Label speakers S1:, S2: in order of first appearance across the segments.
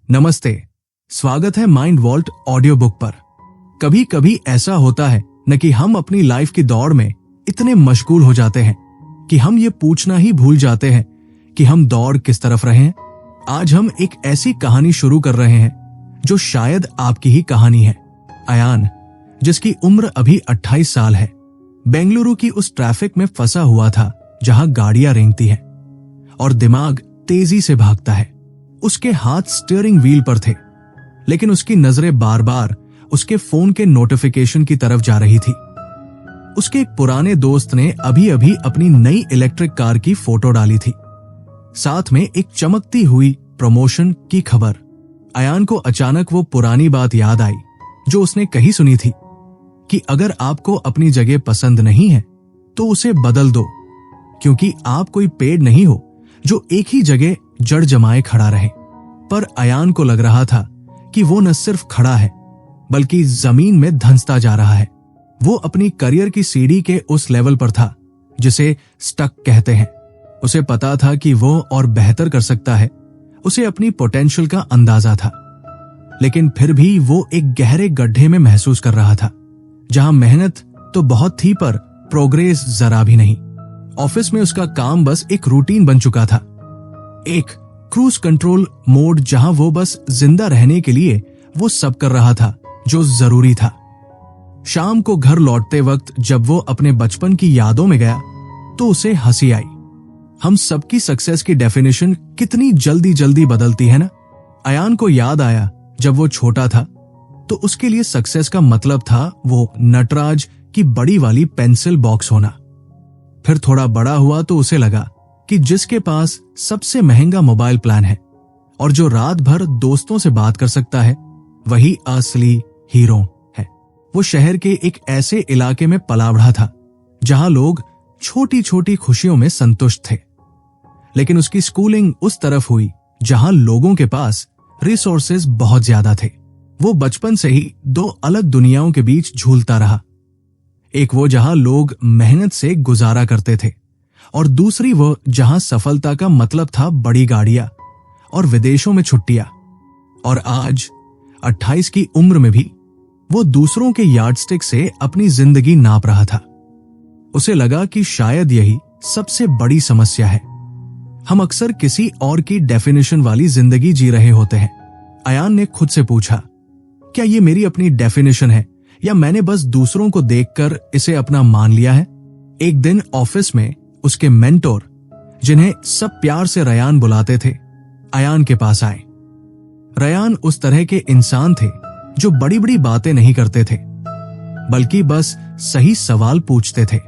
S1: नमस्ते, स्वागत है माइंड वॉल्ट ऑडियो बुक पर। कभी कभी ऐसा होता है न कि हम अपनी लाइफ की दौड़ में इतने मशगूल हो जाते हैं कि हम ये पूछना ही भूल जाते हैं कि हम दौड़ किस तरफ रहे हैं। आज हम एक ऐसी कहानी शुरू कर रहे हैं जो शायद आपकी ही कहानी है। अयान, जिसकी उम्र अभी 28 साल है, बेंगलुरु की उस ट्रैफिक में फंसा हुआ था जहां गाड़ियां रेंगती हैं और दिमाग तेजी से भागता है। उसके हाथ स्टीयरिंग व्हील पर थे, लेकिन उसकी नजरें बार बार उसके फोन के नोटिफिकेशन की तरफ जा रही थी। उसके एक पुराने दोस्त ने अभी अभी अपनी नई इलेक्ट्रिक कार की फोटो डाली थी, साथ में एक चमकती हुई प्रमोशन की खबर। अयान को अचानक वो पुरानी बात याद आई जो उसने कहीं सुनी थी कि अगर आपको अपनी जगह पसंद नहीं है तो उसे बदल दो, क्योंकि आप कोई पेड़ नहीं हो जो एक ही जगह जड़ जमाए खड़ा रहे। पर अयान को लग रहा था कि वो न सिर्फ खड़ा है बल्कि जमीन में धंसता जा रहा है। वो अपनी करियर की सीढ़ी के उस लेवल पर था जिसे स्टक कहते हैं। उसे पता था कि वो और बेहतर कर सकता है, उसे अपनी पोटेंशियल का अंदाजा था, लेकिन फिर भी वो एक गहरे गड्ढे में महसूस कर रहा था जहां मेहनत तो बहुत थी पर प्रोग्रेस जरा भी नहीं। ऑफिस में उसका काम बस एक रूटीन बन चुका था, एक क्रूज कंट्रोल मोड जहां वो बस जिंदा रहने के लिए वो सब कर रहा था जो जरूरी था। शाम को घर लौटते वक्त जब वो अपने बचपन की यादों में गया तो उसे हंसी आई। हम सबकी सक्सेस की डेफिनेशन कितनी जल्दी जल्दी बदलती है ना। अयान को याद आया जब वो छोटा था तो उसके लिए सक्सेस का मतलब था वो नटराज की बड़ी वाली पेंसिल बॉक्स होना। फिर थोड़ा बड़ा हुआ तो उसे लगा कि जिसके पास सबसे महंगा मोबाइल प्लान है और जो रात भर दोस्तों से बात कर सकता है वही असली हीरो है। वो शहर के एक ऐसे इलाके में पला बढ़ा था जहां लोग छोटी छोटी खुशियों में संतुष्ट थे, लेकिन उसकी स्कूलिंग उस तरफ हुई जहां लोगों के पास रिसोर्सेज बहुत ज्यादा थे। वो बचपन से ही दो अलग दुनियाओं के बीच झूलता रहा, एक वो जहां लोग मेहनत से गुजारा करते थे और दूसरी वो जहां सफलता का मतलब था बड़ी गाड़ियां और विदेशों में छुट्टियां। और आज 28 की उम्र में भी वो दूसरों के यार्डस्टिक से अपनी जिंदगी नाप रहा था। उसे लगा कि शायद यही सबसे बड़ी समस्या है, हम अक्सर किसी और की डेफिनेशन वाली जिंदगी जी रहे होते हैं। अयान ने खुद से पूछा, क्या ये मेरी अपनी डेफिनेशन है या मैंने बस दूसरों को देखकर इसे अपना मान लिया है? एक दिन ऑफिस में उसके मेंटोर, जिन्हें सब प्यार से रयान बुलाते थे, अयान के पास आए। रयान उस तरह के इंसान थे जो बड़ी बड़ी बातें नहीं करते थे बल्कि बस सही सवाल पूछते थे।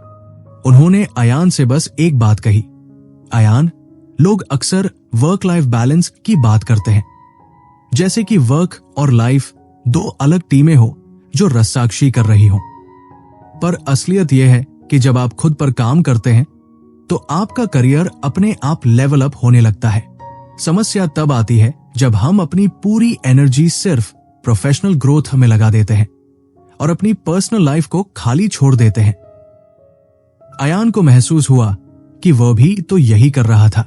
S1: उन्होंने अयान से बस एक बात कही, अयान, लोग अक्सर वर्क लाइफ बैलेंस की बात करते हैं, जैसे कि वर्क और लाइफ दो अलग टीमें हो जो रस्साकशी कर रही हो। पर असलियत यह है कि जब आप खुद पर काम करते हैं तो आपका करियर अपने आप लेवल अप होने लगता है। समस्या तब आती है जब हम अपनी पूरी एनर्जी सिर्फ प्रोफेशनल ग्रोथ में लगा देते हैं और अपनी पर्सनल लाइफ को खाली छोड़ देते हैं। अयान को महसूस हुआ कि वह भी तो यही कर रहा था।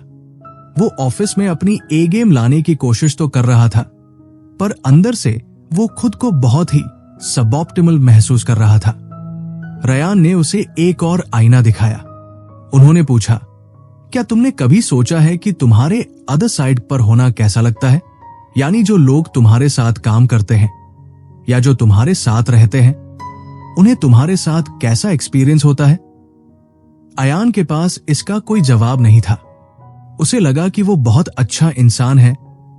S1: वो ऑफिस में अपनी ए गेम लाने की कोशिश तो कर रहा था, पर अंदर से वो खुद को बहुत ही सबऑप्टिमल महसूस कर रहा था। रयान ने उसे एक और आईना दिखाया। उन्होंने पूछा, क्या तुमने कभी सोचा है कि तुम्हारे अदर साइड पर होना कैसा लगता है? यानी जो लोग तुम्हारे साथ काम करते हैं या जो तुम्हारे साथ रहते हैं, उन्हें तुम्हारे साथ कैसा एक्सपीरियंस होता है? अयान के पास इसका कोई जवाब नहीं था। उसे लगा कि वो बहुत अच्छा इंसान है,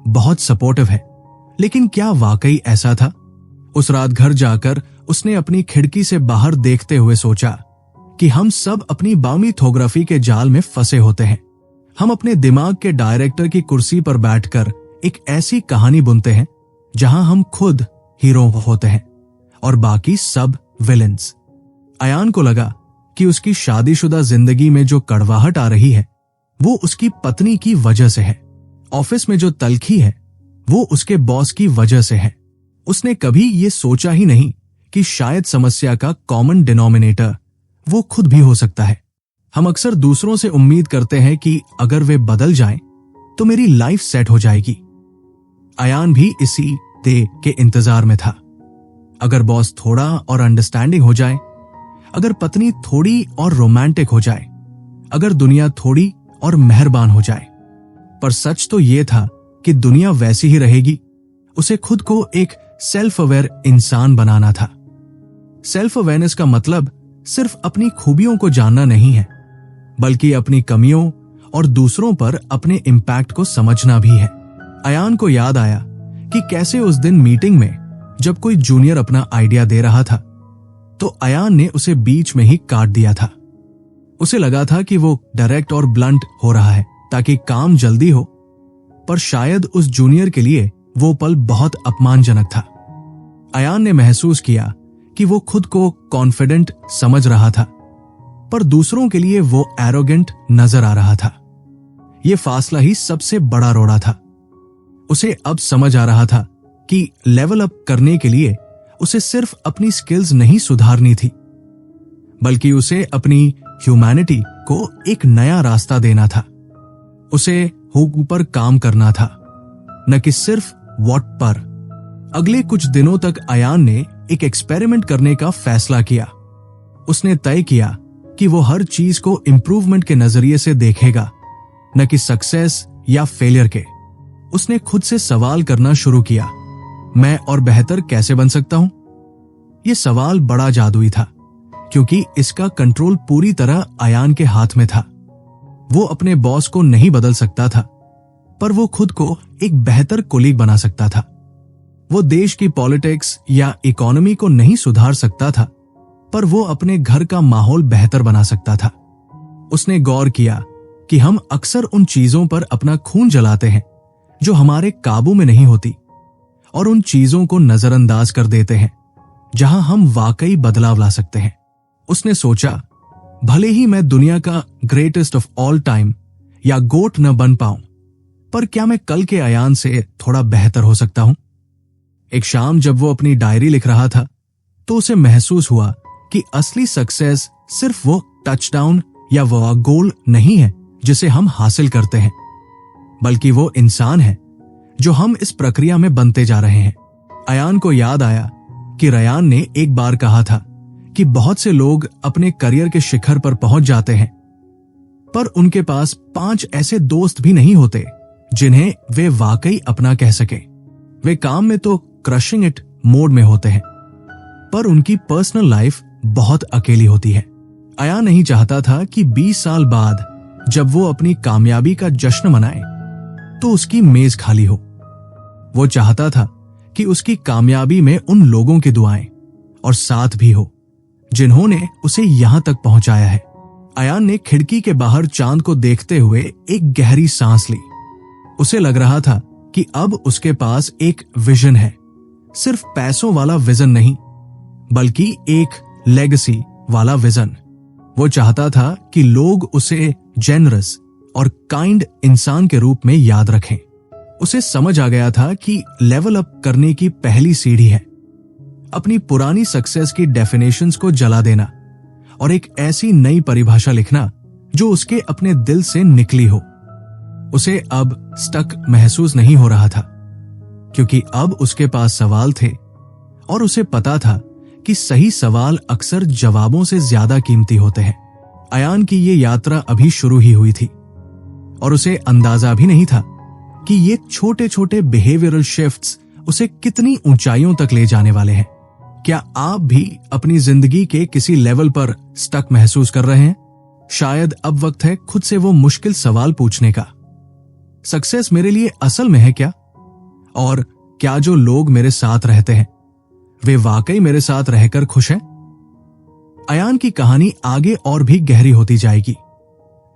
S1: बहुत सपोर्टिव है, लेकिन क्या वाकई ऐसा था? उस रात घर जाकर उसने अपनी खिड़की से बाहर देखते हुए सोचा कि हम सब अपनी बामिथोग्राफी के जाल में फंसे होते हैं। हम अपने दिमाग के डायरेक्टर की कुर्सी पर बैठकर एक ऐसी कहानी बुनते हैं जहां हम खुद हीरो होते हैं और बाकी सब विलेंस। अयान को लगा कि उसकी शादीशुदा जिंदगी में जो कड़वाहट आ रही है वो उसकी पत्नी की वजह से है। ऑफिस में जो तलखी है वो उसके बॉस की वजह से है। उसने कभी ये सोचा ही नहीं कि शायद समस्या का कॉमन डिनोमिनेटर वो खुद भी हो सकता है। हम अक्सर दूसरों से उम्मीद करते हैं कि अगर वे बदल जाएं तो मेरी लाइफ सेट हो जाएगी। अयान भी इसी डे के इंतजार में था। अगर बॉस थोड़ा और अंडरस्टैंडिंग हो जाए, अगर पत्नी थोड़ी और रोमांटिक हो जाए, अगर दुनिया थोड़ी और मेहरबान हो जाए। पर सच तो यह था कि दुनिया वैसी ही रहेगी। उसे खुद को एक सेल्फ अवेयर इंसान बनाना था। सेल्फ अवेयरनेस का मतलब सिर्फ अपनी खूबियों को जानना नहीं है, बल्कि अपनी कमियों और दूसरों पर अपने इम्पैक्ट को समझना भी है। अयान को याद आया कि कैसे उस दिन मीटिंग में जब कोई जूनियर अपना आइडिया दे रहा था तो अयान ने उसे बीच में ही काट दिया था। उसे लगा था कि वो डायरेक्ट और ब्लंट हो रहा है ताकि काम जल्दी हो, पर शायद उस जूनियर के लिए वो पल बहुत अपमानजनक था। अयान ने महसूस किया कि वो खुद को कॉन्फिडेंट समझ रहा था, पर दूसरों के लिए वो एरोगेंट नजर आ रहा था। ये फासला ही सबसे बड़ा रोड़ा था। उसे अब समझ आ रहा था कि लेवल अप करने के लिए उसे सिर्फ अपनी स्किल्स नहीं सुधारनी थी, बल्कि उसे अपनी ह्यूमैनिटी को एक नया रास्ता देना था। उसे हुक पर काम करना था, न कि सिर्फ व्हाट पर। अगले कुछ दिनों तक अयान ने एक एक्सपेरिमेंट करने का फैसला किया। उसने तय किया कि वो हर चीज को इंप्रूवमेंट के नजरिए से देखेगा, न कि सक्सेस या फेलियर के। उसने खुद से सवाल करना शुरू किया, मैं और बेहतर कैसे बन सकता हूं? यह सवाल बड़ा जादुई था, क्योंकि इसका कंट्रोल पूरी तरह अयान के हाथ में था। वो अपने बॉस को नहीं बदल सकता था, पर वो खुद को एक बेहतर कोलीग बना सकता था। वो देश की पॉलिटिक्स या इकोनॉमी को नहीं सुधार सकता था, पर वो अपने घर का माहौल बेहतर बना सकता था। उसने गौर किया कि हम अक्सर उन चीजों पर अपना खून जलाते हैं जो हमारे काबू में नहीं होती, और उन चीजों को नजरअंदाज कर देते हैं जहां हम वाकई बदलाव ला सकते हैं। उसने सोचा, भले ही मैं दुनिया का ग्रेटेस्ट ऑफ ऑल टाइम या गोट न बन पाऊं, पर क्या मैं कल के अयान से थोड़ा बेहतर हो सकता हूं? एक शाम जब वो अपनी डायरी लिख रहा था तो उसे महसूस हुआ कि असली सक्सेस सिर्फ वो टचडाउन या वो गोल नहीं है जिसे हम हासिल करते हैं, बल्कि वो इंसान है जो हम इस प्रक्रिया में बनते जा रहे हैं। अयान को याद आया कि रयान ने एक बार कहा था कि बहुत से लोग अपने करियर के शिखर पर पहुंच जाते हैं, पर उनके पास 5 ऐसे दोस्त भी नहीं होते जिन्हें वे वाकई अपना कह सके। वे काम में तो क्रशिंग इट मोड में होते हैं, पर उनकी पर्सनल लाइफ बहुत अकेली होती है। अयान नहीं चाहता था कि 20 साल बाद जब वो अपनी कामयाबी का जश्न मनाए तो उसकी मेज खाली हो। वो चाहता था कि उसकी कामयाबी में उन लोगों की दुआएं और साथ भी हो जिन्होंने उसे यहां तक पहुंचाया है। अयान ने खिड़की के बाहर चांद को देखते हुए एक गहरी सांस ली। उसे लग रहा था कि अब उसके पास एक विजन है, सिर्फ पैसों वाला विजन नहीं, बल्कि एक लेगेसी वाला विजन। वो चाहता था कि लोग उसे जेनरस और काइंड इंसान के रूप में याद रखें। उसे समझ आ गया था कि लेवल अप करने की पहली सीढ़ी है अपनी पुरानी सक्सेस की डेफिनेशंस को जला देना और एक ऐसी नई परिभाषा लिखना जो उसके अपने दिल से निकली हो। उसे अब स्टक महसूस नहीं हो रहा था, क्योंकि अब उसके पास सवाल थे और उसे पता था कि सही सवाल अक्सर जवाबों से ज्यादा कीमती होते हैं। अयान की ये यात्रा अभी शुरू ही हुई थी और उसे अंदाजा भी नहीं था कि ये छोटे छोटे बिहेवियरल शिफ्ट्स उसे कितनी ऊंचाइयों तक ले जाने वाले हैं। क्या आप भी अपनी जिंदगी के किसी लेवल पर स्टक महसूस कर रहे हैं? शायद अब वक्त है खुद से वो मुश्किल सवाल पूछने का। सक्सेस मेरे लिए असल में है क्या? और क्या जो लोग मेरे साथ रहते हैं वे वाकई मेरे साथ रहकर खुश हैं? अयान की कहानी आगे और भी गहरी होती जाएगी,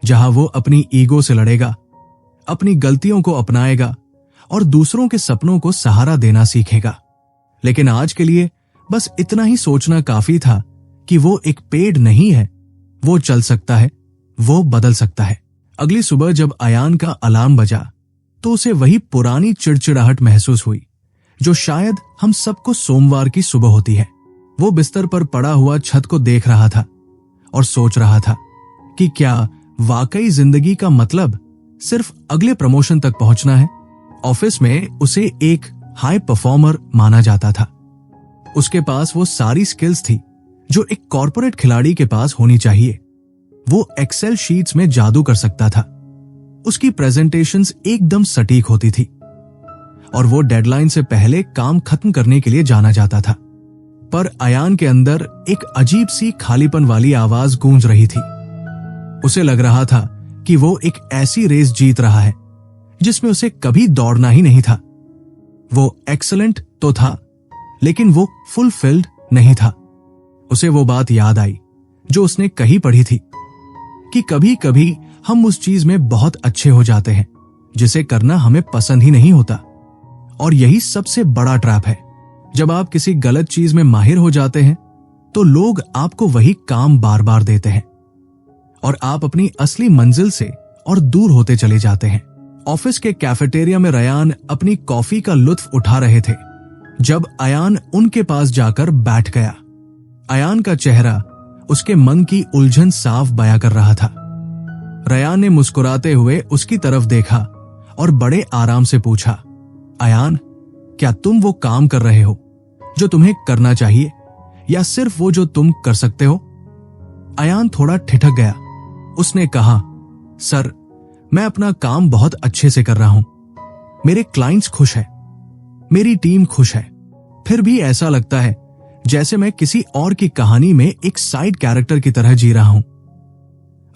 S1: जहां वो अपनी ईगो से लड़ेगा, अपनी गलतियों को अपनाएगा और दूसरों के सपनों को सहारा देना सीखेगा। लेकिन आज के लिए बस इतना ही सोचना काफी था कि वो एक पेड़ नहीं है, वो चल सकता है, वो बदल सकता है। अगली सुबह जब अयान का अलार्म बजा तो उसे वही पुरानी चिड़चिड़ाहट महसूस हुई जो शायद हम सबको सोमवार की सुबह होती है। वो बिस्तर पर पड़ा हुआ छत को देख रहा था और सोच रहा था कि क्या वाकई जिंदगी का मतलब सिर्फ अगले प्रमोशन तक पहुंचना है? ऑफिस में उसे एक हाई परफॉर्मर माना जाता था। उसके पास वो सारी स्किल्स थी जो एक कॉर्पोरेट खिलाड़ी के पास होनी चाहिए। वो एक्सेल शीट्स में जादू कर सकता था। उसकी प्रेजेंटेशंस एकदम सटीक होती थी और वो डेडलाइन से पहले काम खत्म करने के लिए जाना जाता था। पर अयान के अंदर एक अजीब सी खालीपन वाली आवाज गूंज रही थी। उसे लग रहा था कि वो एक ऐसी रेस जीत रहा है जिसमें उसे कभी दौड़ना ही नहीं था। वो एक्सीलेंट तो था, लेकिन वो फुलफिल्ड नहीं था। उसे वो बात याद आई जो उसने कहीं पढ़ी थी कि कभी कभी हम उस चीज में बहुत अच्छे हो जाते हैं जिसे करना हमें पसंद ही नहीं होता। और यही सबसे बड़ा ट्रैप है। जब आप किसी गलत चीज में माहिर हो जाते हैं तो लोग आपको वही काम बार बार देते हैं और आप अपनी असली मंजिल से और दूर होते चले जाते हैं। ऑफिस के कैफेटेरिया में रयान अपनी कॉफी का लुत्फ उठा रहे थे जब अयान उनके पास जाकर बैठ गया। अयान का चेहरा उसके मन की उलझन साफ बयां कर रहा था। रयान ने मुस्कुराते हुए उसकी तरफ देखा और बड़े आराम से पूछा, अयान, क्या तुम वो काम कर रहे हो जो तुम्हें करना चाहिए या सिर्फ वो जो तुम कर सकते हो? अयान थोड़ा ठिठक गया। उसने कहा, सर, मैं अपना काम बहुत अच्छे से कर रहा हूं। मेरे क्लाइंट्स खुश हैं, मेरी टीम खुश है। फिर भी ऐसा लगता है जैसे मैं किसी और की कहानी में एक साइड कैरेक्टर की तरह जी रहा हूं।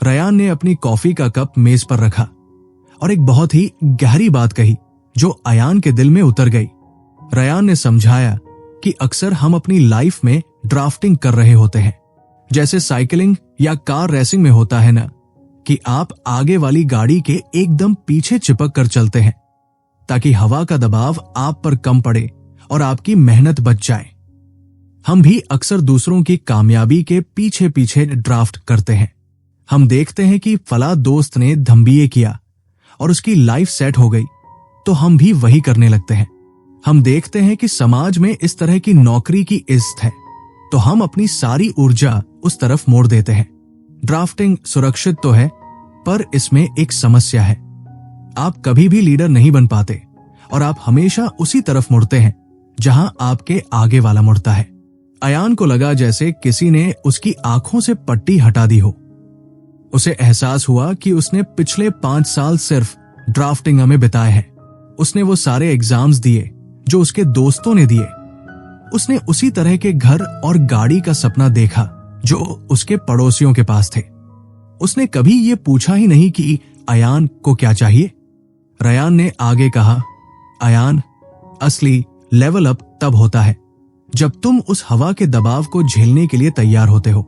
S1: रयान ने अपनी कॉफी का कप मेज पर रखा और एक बहुत ही गहरी बात कही जो अयान के दिल में उतर गई। रयान ने समझाया कि अक्सर हम अपनी लाइफ में ड्राफ्टिंग कर रहे होते हैं, जैसे साइकिलिंग या कार रेसिंग में होता है ना, कि आप आगे वाली गाड़ी के एकदम पीछे चिपक कर चलते हैं ताकि हवा का दबाव आप पर कम पड़े और आपकी मेहनत बच जाए। हम भी अक्सर दूसरों की कामयाबी के पीछे पीछे ड्राफ्ट करते हैं। हम देखते हैं कि फला दोस्त ने धम्बीए किया और उसकी लाइफ सेट हो गई, तो हम भी वही करने लगते हैं। हम देखते हैं कि समाज में इस तरह की नौकरी की इज्जत है, तो हम अपनी सारी ऊर्जा उस तरफ मोड़ देते हैं। ड्राफ्टिंग सुरक्षित तो है, पर इसमें एक समस्या है। आप कभी भी लीडर नहीं बन पाते और आप हमेशा उसी तरफ मुड़ते हैं जहां आपके आगे वाला मुड़ता है। अयान को लगा जैसे किसी ने उसकी आंखों से पट्टी हटा दी हो। उसे एहसास हुआ कि उसने पिछले 5 साल सिर्फ ड्राफ्टिंग में बिताए हैं। उसने वो सारे एग्जाम्स दिए जो उसके दोस्तों ने दिए। उसने उसी तरह के घर और गाड़ी का सपना देखा जो उसके पड़ोसियों के पास थे। उसने कभी ये पूछा ही नहीं कि अयान को क्या चाहिए। रयान ने आगे कहा, अयान, असली लेवल अप तब होता है जब तुम उस हवा के दबाव को झेलने के लिए तैयार होते हो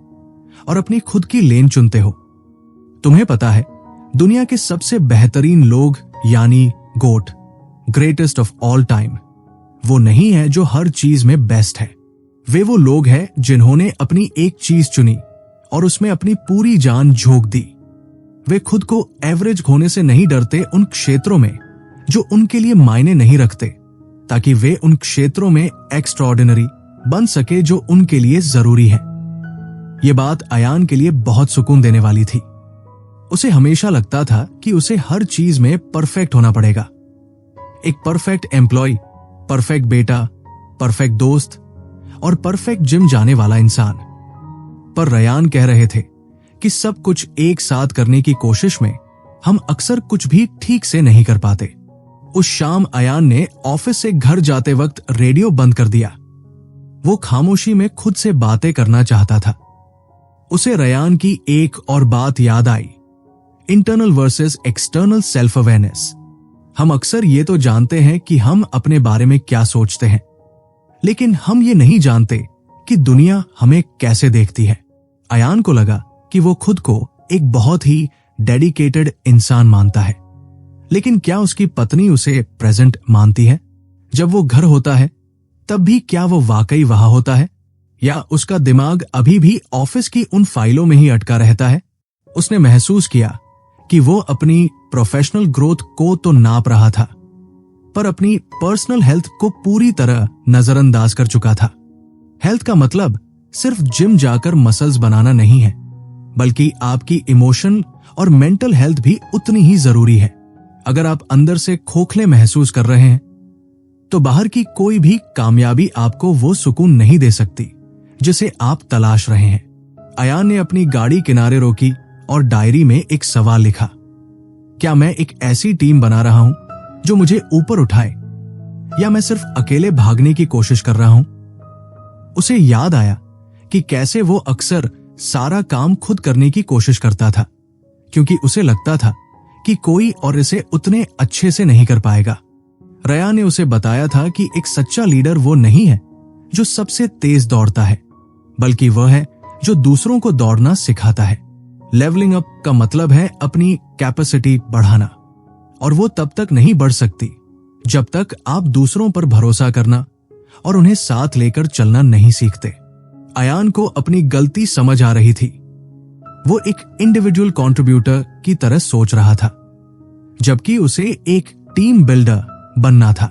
S1: और अपनी खुद की लेन चुनते हो। तुम्हें पता है, दुनिया के सबसे बेहतरीन लोग यानी गोट, ग्रेटेस्ट ऑफ ऑल टाइम, वो नहीं है जो हर चीज में बेस्ट है। वे वो लोग हैं जिन्होंने अपनी एक चीज चुनी और उसमें अपनी पूरी जान झोंक दी। वे खुद को एवरेज होने से नहीं डरते उन क्षेत्रों में जो उनके लिए मायने नहीं रखते, ताकि वे उन क्षेत्रों में एक्स्ट्राऑर्डिनरी बन सके जो उनके लिए जरूरी है। ये बात अयान के लिए बहुत सुकून देने वाली थी। उसे हमेशा लगता था कि उसे हर चीज में परफेक्ट होना पड़ेगा। एक परफेक्ट एम्प्लॉय, परफेक्ट बेटा, परफेक्ट दोस्त और परफेक्ट जिम जाने वाला इंसान। पर रयान कह रहे थे कि सब कुछ एक साथ करने की कोशिश में हम अक्सर कुछ भी ठीक से नहीं कर पाते। उस शाम अयान ने ऑफिस से घर जाते वक्त रेडियो बंद कर दिया। वो खामोशी में खुद से बातें करना चाहता था। उसे रयान की एक और बात याद आई, internal versus external self awareness. हम अक्सर ये तो जानते हैं कि हम अपने बारे में क्या सोचते हैं, लेकिन हम ये नहीं जानते कि दुनिया हमें कैसे देखती है। अयान को लगा कि वो खुद को एक बहुत ही डेडिकेटेड इंसान मानता है, लेकिन क्या उसकी पत्नी उसे प्रेजेंट मानती है? जब वो घर होता है तब भी क्या वो वाकई वहां होता है, या उसका दिमाग अभी भी ऑफिस की उन फाइलों में ही अटका रहता है? उसने महसूस किया कि वो अपनी प्रोफेशनल ग्रोथ को तो नाप रहा था, पर अपनी पर्सनल हेल्थ को पूरी तरह नजरअंदाज कर चुका था। हेल्थ का मतलब सिर्फ जिम जाकर मसल्स बनाना नहीं है, बल्कि आपकी इमोशनल और मेंटल हेल्थ भी उतनी ही जरूरी है। अगर आप अंदर से खोखले महसूस कर रहे हैं तो बाहर की कोई भी कामयाबी आपको वो सुकून नहीं दे सकती जिसे आप तलाश रहे हैं। अयान ने अपनी गाड़ी किनारे रोकी और डायरी में एक सवाल लिखा, क्या मैं एक ऐसी टीम बना रहा हूं जो मुझे ऊपर उठाए, या मैं सिर्फ अकेले भागने की कोशिश कर रहा हूं? उसे याद आया कि कैसे वो अक्सर सारा काम खुद करने की कोशिश करता था, क्योंकि उसे लगता था कि कोई और इसे उतने अच्छे से नहीं कर पाएगा। रया ने उसे बताया था कि एक सच्चा लीडर वो नहीं है जो सबसे तेज दौड़ता है, बल्कि वह है जो दूसरों को दौड़ना सिखाता है। लेवलिंग अप का मतलब है अपनी कैपेसिटी बढ़ाना, और वो तब तक नहीं बढ़ सकती जब तक आप दूसरों पर भरोसा करना और उन्हें साथ लेकर चलना नहीं सीखते। अयान को अपनी गलती समझ आ रही थी। वो एक इंडिविजुअल कंट्रीब्यूटर की तरह सोच रहा था, जबकि उसे एक टीम बिल्डर बनना था।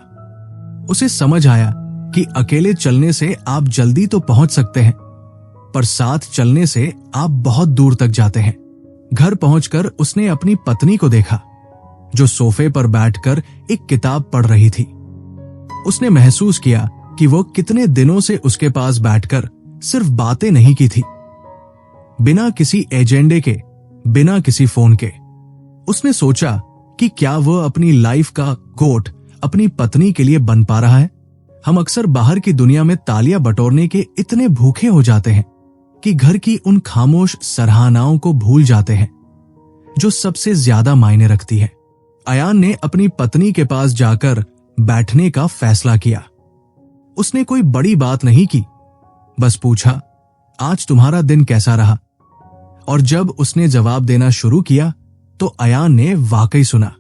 S1: उसे समझ आया कि अकेले चलने से आप जल्दी तो पहुंच सकते हैं, पर साथ चलने से आप बहुत दूर तक जाते हैं। घर पहुंचकर उसने अपनी पत्नी को देखा, जो सोफे पर बैठकर एक किताब पढ़ रही थी। उसने महसूस किया कि वो कितने दिनों से उसके पास बैठकर सिर्फ बातें नहीं की थी, बिना किसी एजेंडे के, बिना किसी फोन के। उसने सोचा कि क्या वह अपनी लाइफ का गोट अपनी पत्नी के लिए बन पा रहा है। हम अक्सर बाहर की दुनिया में तालियां बटोरने के इतने भूखे हो जाते हैं कि घर की उन खामोश सराहनाओं को भूल जाते हैं जो सबसे ज्यादा मायने रखती है। अयान ने अपनी पत्नी के पास जाकर बैठने का फैसला किया। उसने कोई बड़ी बात नहीं की, बस पूछा, आज तुम्हारा दिन कैसा रहा? और जब उसने जवाब देना शुरू किया तो अयान ने वाकई सुना।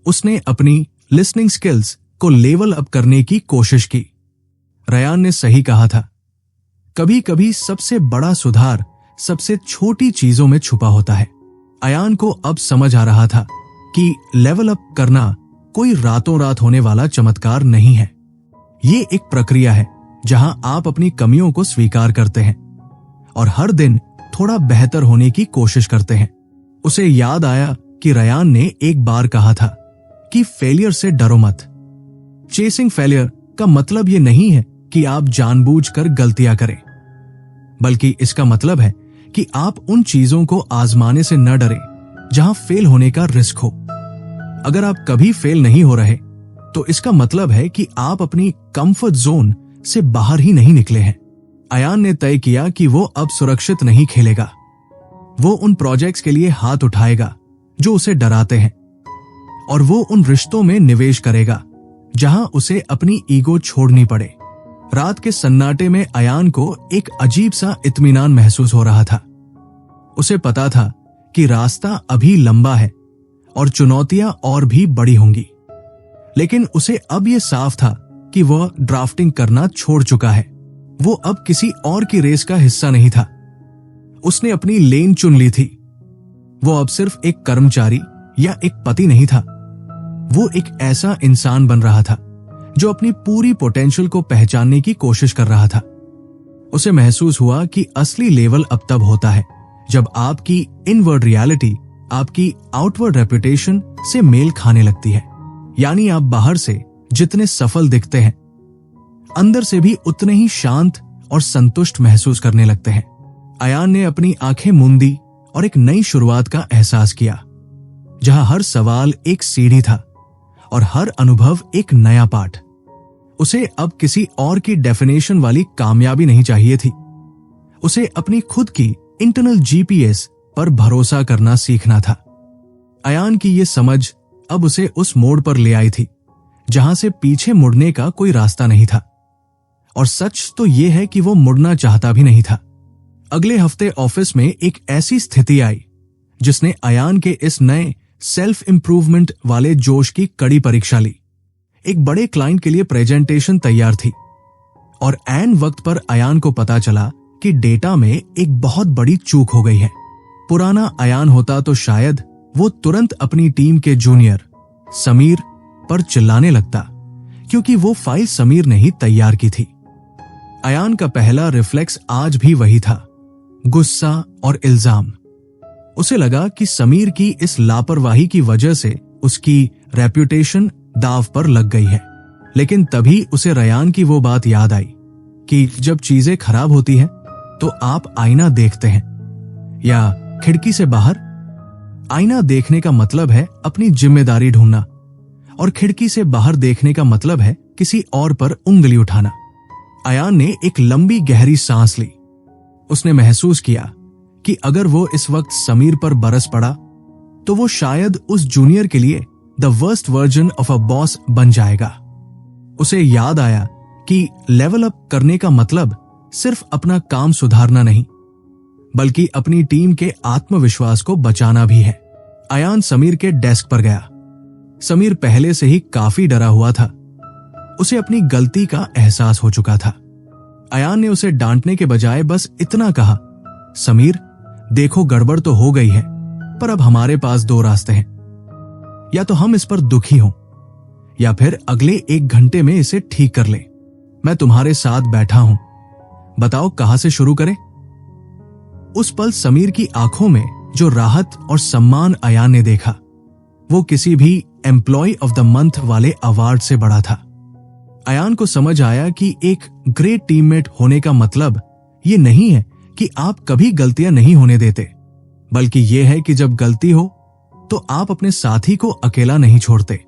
S1: उसने अपनी लिसनिंग स्किल्स को लेवल अप करने की कोशिश की। रयान ने सही कहा था, कभी कभी सबसे बड़ा सुधार सबसे छोटी चीजों में छुपा होता है। अयान को अब समझ आ रहा था कि लेवल अप करना कोई रातों रात होने वाला चमत्कार नहीं है। ये एक प्रक्रिया है जहां आप अपनी कमियों को स्वीकार करते हैं और हर दिन थोड़ा बेहतर होने की कोशिश करते हैं। उसे याद आया कि रयान ने एक बार कहा था कि फेलियर से डरो मत। चेसिंग फेलियर का मतलब ये नहीं है कि आप जानबूझकर गलतियां करें, बल्कि इसका मतलब है कि आप उन चीजों को आजमाने से न डरें जहां फेल होने का रिस्क हो। अगर आप कभी फेल नहीं हो रहे तो इसका मतलब है कि आप अपनी कंफर्ट जोन से बाहर ही नहीं निकले हैं। अयान ने तय किया कि वो अब सुरक्षित नहीं खेलेगा। वो उन प्रोजेक्ट्स के लिए हाथ उठाएगा जो उसे डराते हैं, और वो उन रिश्तों में निवेश करेगा जहां उसे अपनी ईगो छोड़नी पड़े। रात के सन्नाटे में अयान को एक अजीब सा इत्मीनान महसूस हो रहा था। उसे पता था कि रास्ता अभी लंबा है और चुनौतियां और भी बड़ी होंगी, लेकिन उसे अब यह साफ था कि वह ड्राफ्टिंग करना छोड़ चुका है। वो अब किसी और की रेस का हिस्सा नहीं था। उसने अपनी लेन चुन ली थी। वो अब सिर्फ एक कर्मचारी या एक पति नहीं था, वो एक ऐसा इंसान बन रहा था जो अपनी पूरी पोटेंशियल को पहचानने की कोशिश कर रहा था। उसे महसूस हुआ कि असली लेवल अब तब होता है जब आपकी इनवर्ड रियलिटी आपकी आउटवर्ड रेपुटेशन से मेल खाने लगती है। यानी आप बाहर से जितने सफल दिखते हैं, अंदर से भी उतने ही शांत और संतुष्ट महसूस करने लगते हैं। अयान ने अपनी आंखें मूंदी और एक नई शुरुआत का एहसास किया, जहां हर सवाल एक सीढ़ी था और हर अनुभव एक नया पाठ। उसे अब किसी और की डेफिनेशन वाली कामयाबी नहीं चाहिए थी। उसे अपनी खुद की इंटरनल जीपीएस पर भरोसा करना सीखना था। अयान की ये समझ अब उसे उस मोड़ पर ले आई थी जहां से पीछे मुड़ने का कोई रास्ता नहीं था, और सच तो यह है कि वो मुड़ना चाहता भी नहीं था। अगले हफ्ते ऑफिस में एक ऐसी स्थिति आई जिसने अयान के इस नए सेल्फ इंप्रूवमेंट वाले जोश की कड़ी परीक्षा ली। एक बड़े क्लाइंट के लिए प्रेजेंटेशन तैयार थी और ऐन वक्त पर अयान को पता चला कि डेटा में एक बहुत बड़ी चूक हो गई है। पुराना अयान होता तो शायद वो तुरंत अपनी टीम के जूनियर समीर पर चिल्लाने लगता, क्योंकि वो फाइल समीर ने ही तैयार की थी। अयान का पहला रिफ्लेक्स आज भी वही था, गुस्सा और इल्जाम। उसे लगा कि समीर की इस लापरवाही की वजह से उसकी रेप्यूटेशन दाव पर लग गई है। लेकिन तभी उसे रयान की वो बात याद आई कि जब चीजें खराब होती हैं तो आप आईना देखते हैं या खिड़की से बाहर। आईना देखने का मतलब है अपनी जिम्मेदारी ढूंढना और खिड़की से बाहर देखने का मतलब है किसी और पर उंगली उठाना। अयान ने एक लंबी गहरी सांस ली। उसने महसूस किया कि अगर वो इस वक्त समीर पर बरस पड़ा तो वो शायद उस जूनियर के लिए the worst version of a boss बन जाएगा। उसे याद आया कि लेवल अप करने का मतलब सिर्फ अपना काम सुधारना नहीं, बल्कि अपनी टीम के आत्मविश्वास को बचाना भी है। अयान समीर के डेस्क पर गया। समीर पहले से ही काफी डरा हुआ था। उसे अपनी गलती का एहसास हो चुका था। अयान ने उसे डांटने के बजाय बस इतना कहा, समीर देखो गड़बड़ तो हो गई है, पर अब हमारे पास दो रास्ते हैं। या तो हम इस पर दुखी हों या फिर अगले 1 घंटे में इसे ठीक कर लें। मैं तुम्हारे साथ बैठा हूं, बताओ कहां से शुरू करें। उस पल समीर की आंखों में जो राहत और सम्मान अयान ने देखा वो किसी भी एम्प्लॉय ऑफ द मंथ वाले अवार्ड से बड़ा था। अयान को समझ आया कि एक ग्रेट टीममेट होने का मतलब ये नहीं है कि आप कभी गलतियां नहीं होने देते, बल्कि यह है कि जब गलती हो तो आप अपने साथी को अकेला नहीं छोड़ते।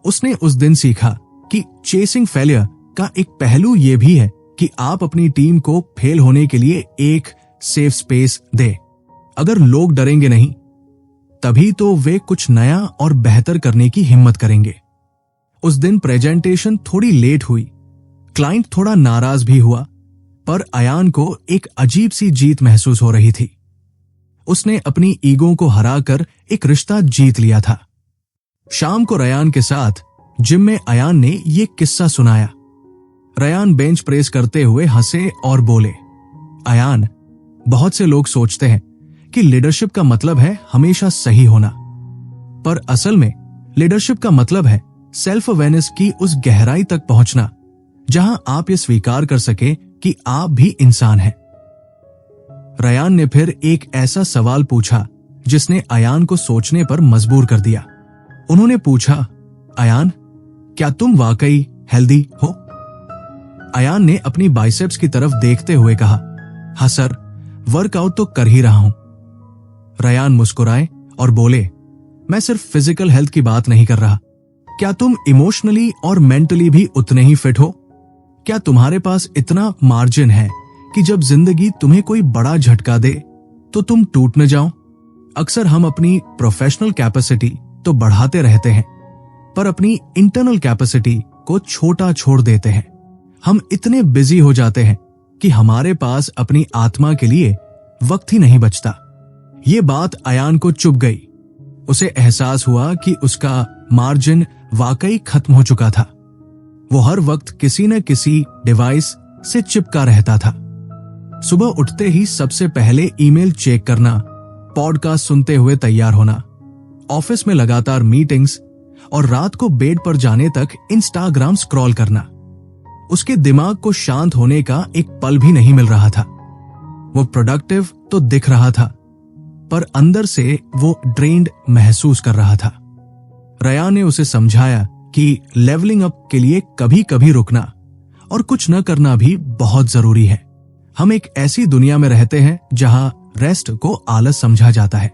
S1: उसने उस दिन सीखा कि चेसिंग फेलियर का एक पहलू यह भी है कि आप अपनी टीम को फेल होने के लिए एक सेफ स्पेस दे। अगर लोग डरेंगे नहीं तभी तो वे कुछ नया और बेहतर करने की हिम्मत करेंगे। उस दिन प्रेजेंटेशन थोड़ी लेट हुई, क्लाइंट थोड़ा नाराज भी हुआ, पर अयान को एक अजीब सी जीत महसूस हो रही थी। उसने अपनी ईगो को हराकर एक रिश्ता जीत लिया था। शाम को रयान के साथ जिम में अयान ने ये किस्सा सुनाया। रयान बेंच प्रेस करते हुए हंसे और बोले, अयान, बहुत से लोग सोचते हैं कि लीडरशिप का मतलब है हमेशा सही होना, पर असल में लीडरशिप का मतलब है सेल्फ अवेयरनेस की उस गहराई तक पहुंचना जहां आप ये स्वीकार कर सके कि आप भी इंसान हैं। रयान ने फिर एक ऐसा सवाल पूछा जिसने अयान को सोचने पर मजबूर कर दिया। उन्होंने पूछा, अयान, क्या तुम वाकई हेल्दी हो? अयान ने अपनी बाइसेप्स की तरफ देखते हुए कहा, हाँ सर, वर्कआउट तो कर ही रहा हूं। रयान मुस्कुराए और बोले, मैं सिर्फ फिजिकल हेल्थ की बात नहीं कर रहा। क्या तुम इमोशनली और मेंटली भी उतने ही फिट हो? क्या तुम्हारे पास इतना मार्जिन है कि जब जिंदगी तुम्हें कोई बड़ा झटका दे तो तुम टूट न जाओ? अक्सर हम अपनी प्रोफेशनल कैपेसिटी तो बढ़ाते रहते हैं, पर अपनी इंटरनल कैपेसिटी को छोटा छोड़ देते हैं। हम इतने बिजी हो जाते हैं कि हमारे पास अपनी आत्मा के लिए वक्त ही नहीं बचता। ये बात अयान को चुभ गई। उसे एहसास हुआ कि उसका मार्जिन वाकई खत्म हो चुका था। वो हर वक्त किसी न किसी डिवाइस से चिपका रहता था। सुबह उठते ही सबसे पहले ईमेल चेक करना, पॉडकास्ट सुनते हुए तैयार होना, ऑफिस में लगातार मीटिंग्स और रात को बेड पर जाने तक इंस्टाग्राम स्क्रॉल करना। उसके दिमाग को शांत होने का एक पल भी नहीं मिल रहा था। वो प्रोडक्टिव तो दिख रहा था, पर अंदर से वो ड्रेन्ड महसूस कर रहा था। रयान ने उसे समझाया कि लेवलिंग अप के लिए कभी कभी रुकना और कुछ न करना भी बहुत जरूरी है। हम एक ऐसी दुनिया में रहते हैं जहां रेस्ट को आलस समझा जाता है,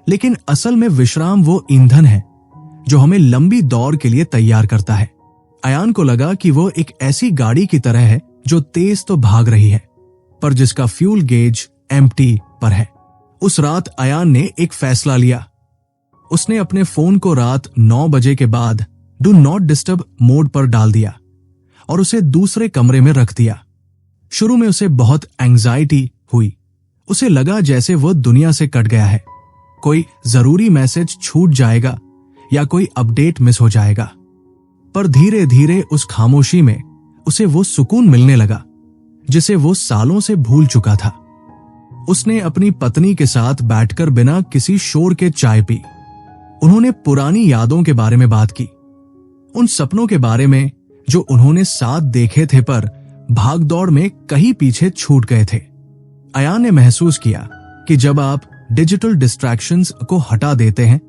S1: लेकिन असल में विश्राम वो ईंधन है जो हमें लंबी दौड़ के लिए तैयार करता है। अयान को लगा कि वो एक ऐसी गाड़ी की तरह है जो तेज तो भाग रही है, पर जिसका फ्यूल गेज एम्प्टी पर है। उस रात अयान ने एक फैसला लिया। उसने अपने फोन को रात 9 बजे के बाद डू नॉट डिस्टर्ब मोड पर डाल दिया और उसे दूसरे कमरे में रख दिया। शुरू में उसे बहुत एंजाइटी हुई। उसे लगा जैसे वो दुनिया से कट गया है, कोई जरूरी मैसेज छूट जाएगा या कोई अपडेट मिस हो जाएगा। पर धीरे धीरे उस खामोशी में उसे वो सुकून मिलने लगा जिसे वो सालों से भूल चुका था। उसने अपनी पत्नी के साथ बैठकर बिना किसी शोर के चाय पी। उन्होंने पुरानी यादों के बारे में बात की, उन सपनों के बारे में जो उन्होंने साथ देखे थे पर भागदौड़ में कहीं पीछे छूट गए थे। अयान ने महसूस किया कि जब आप डिजिटल डिस्ट्रैक्शंस को हटा देते हैं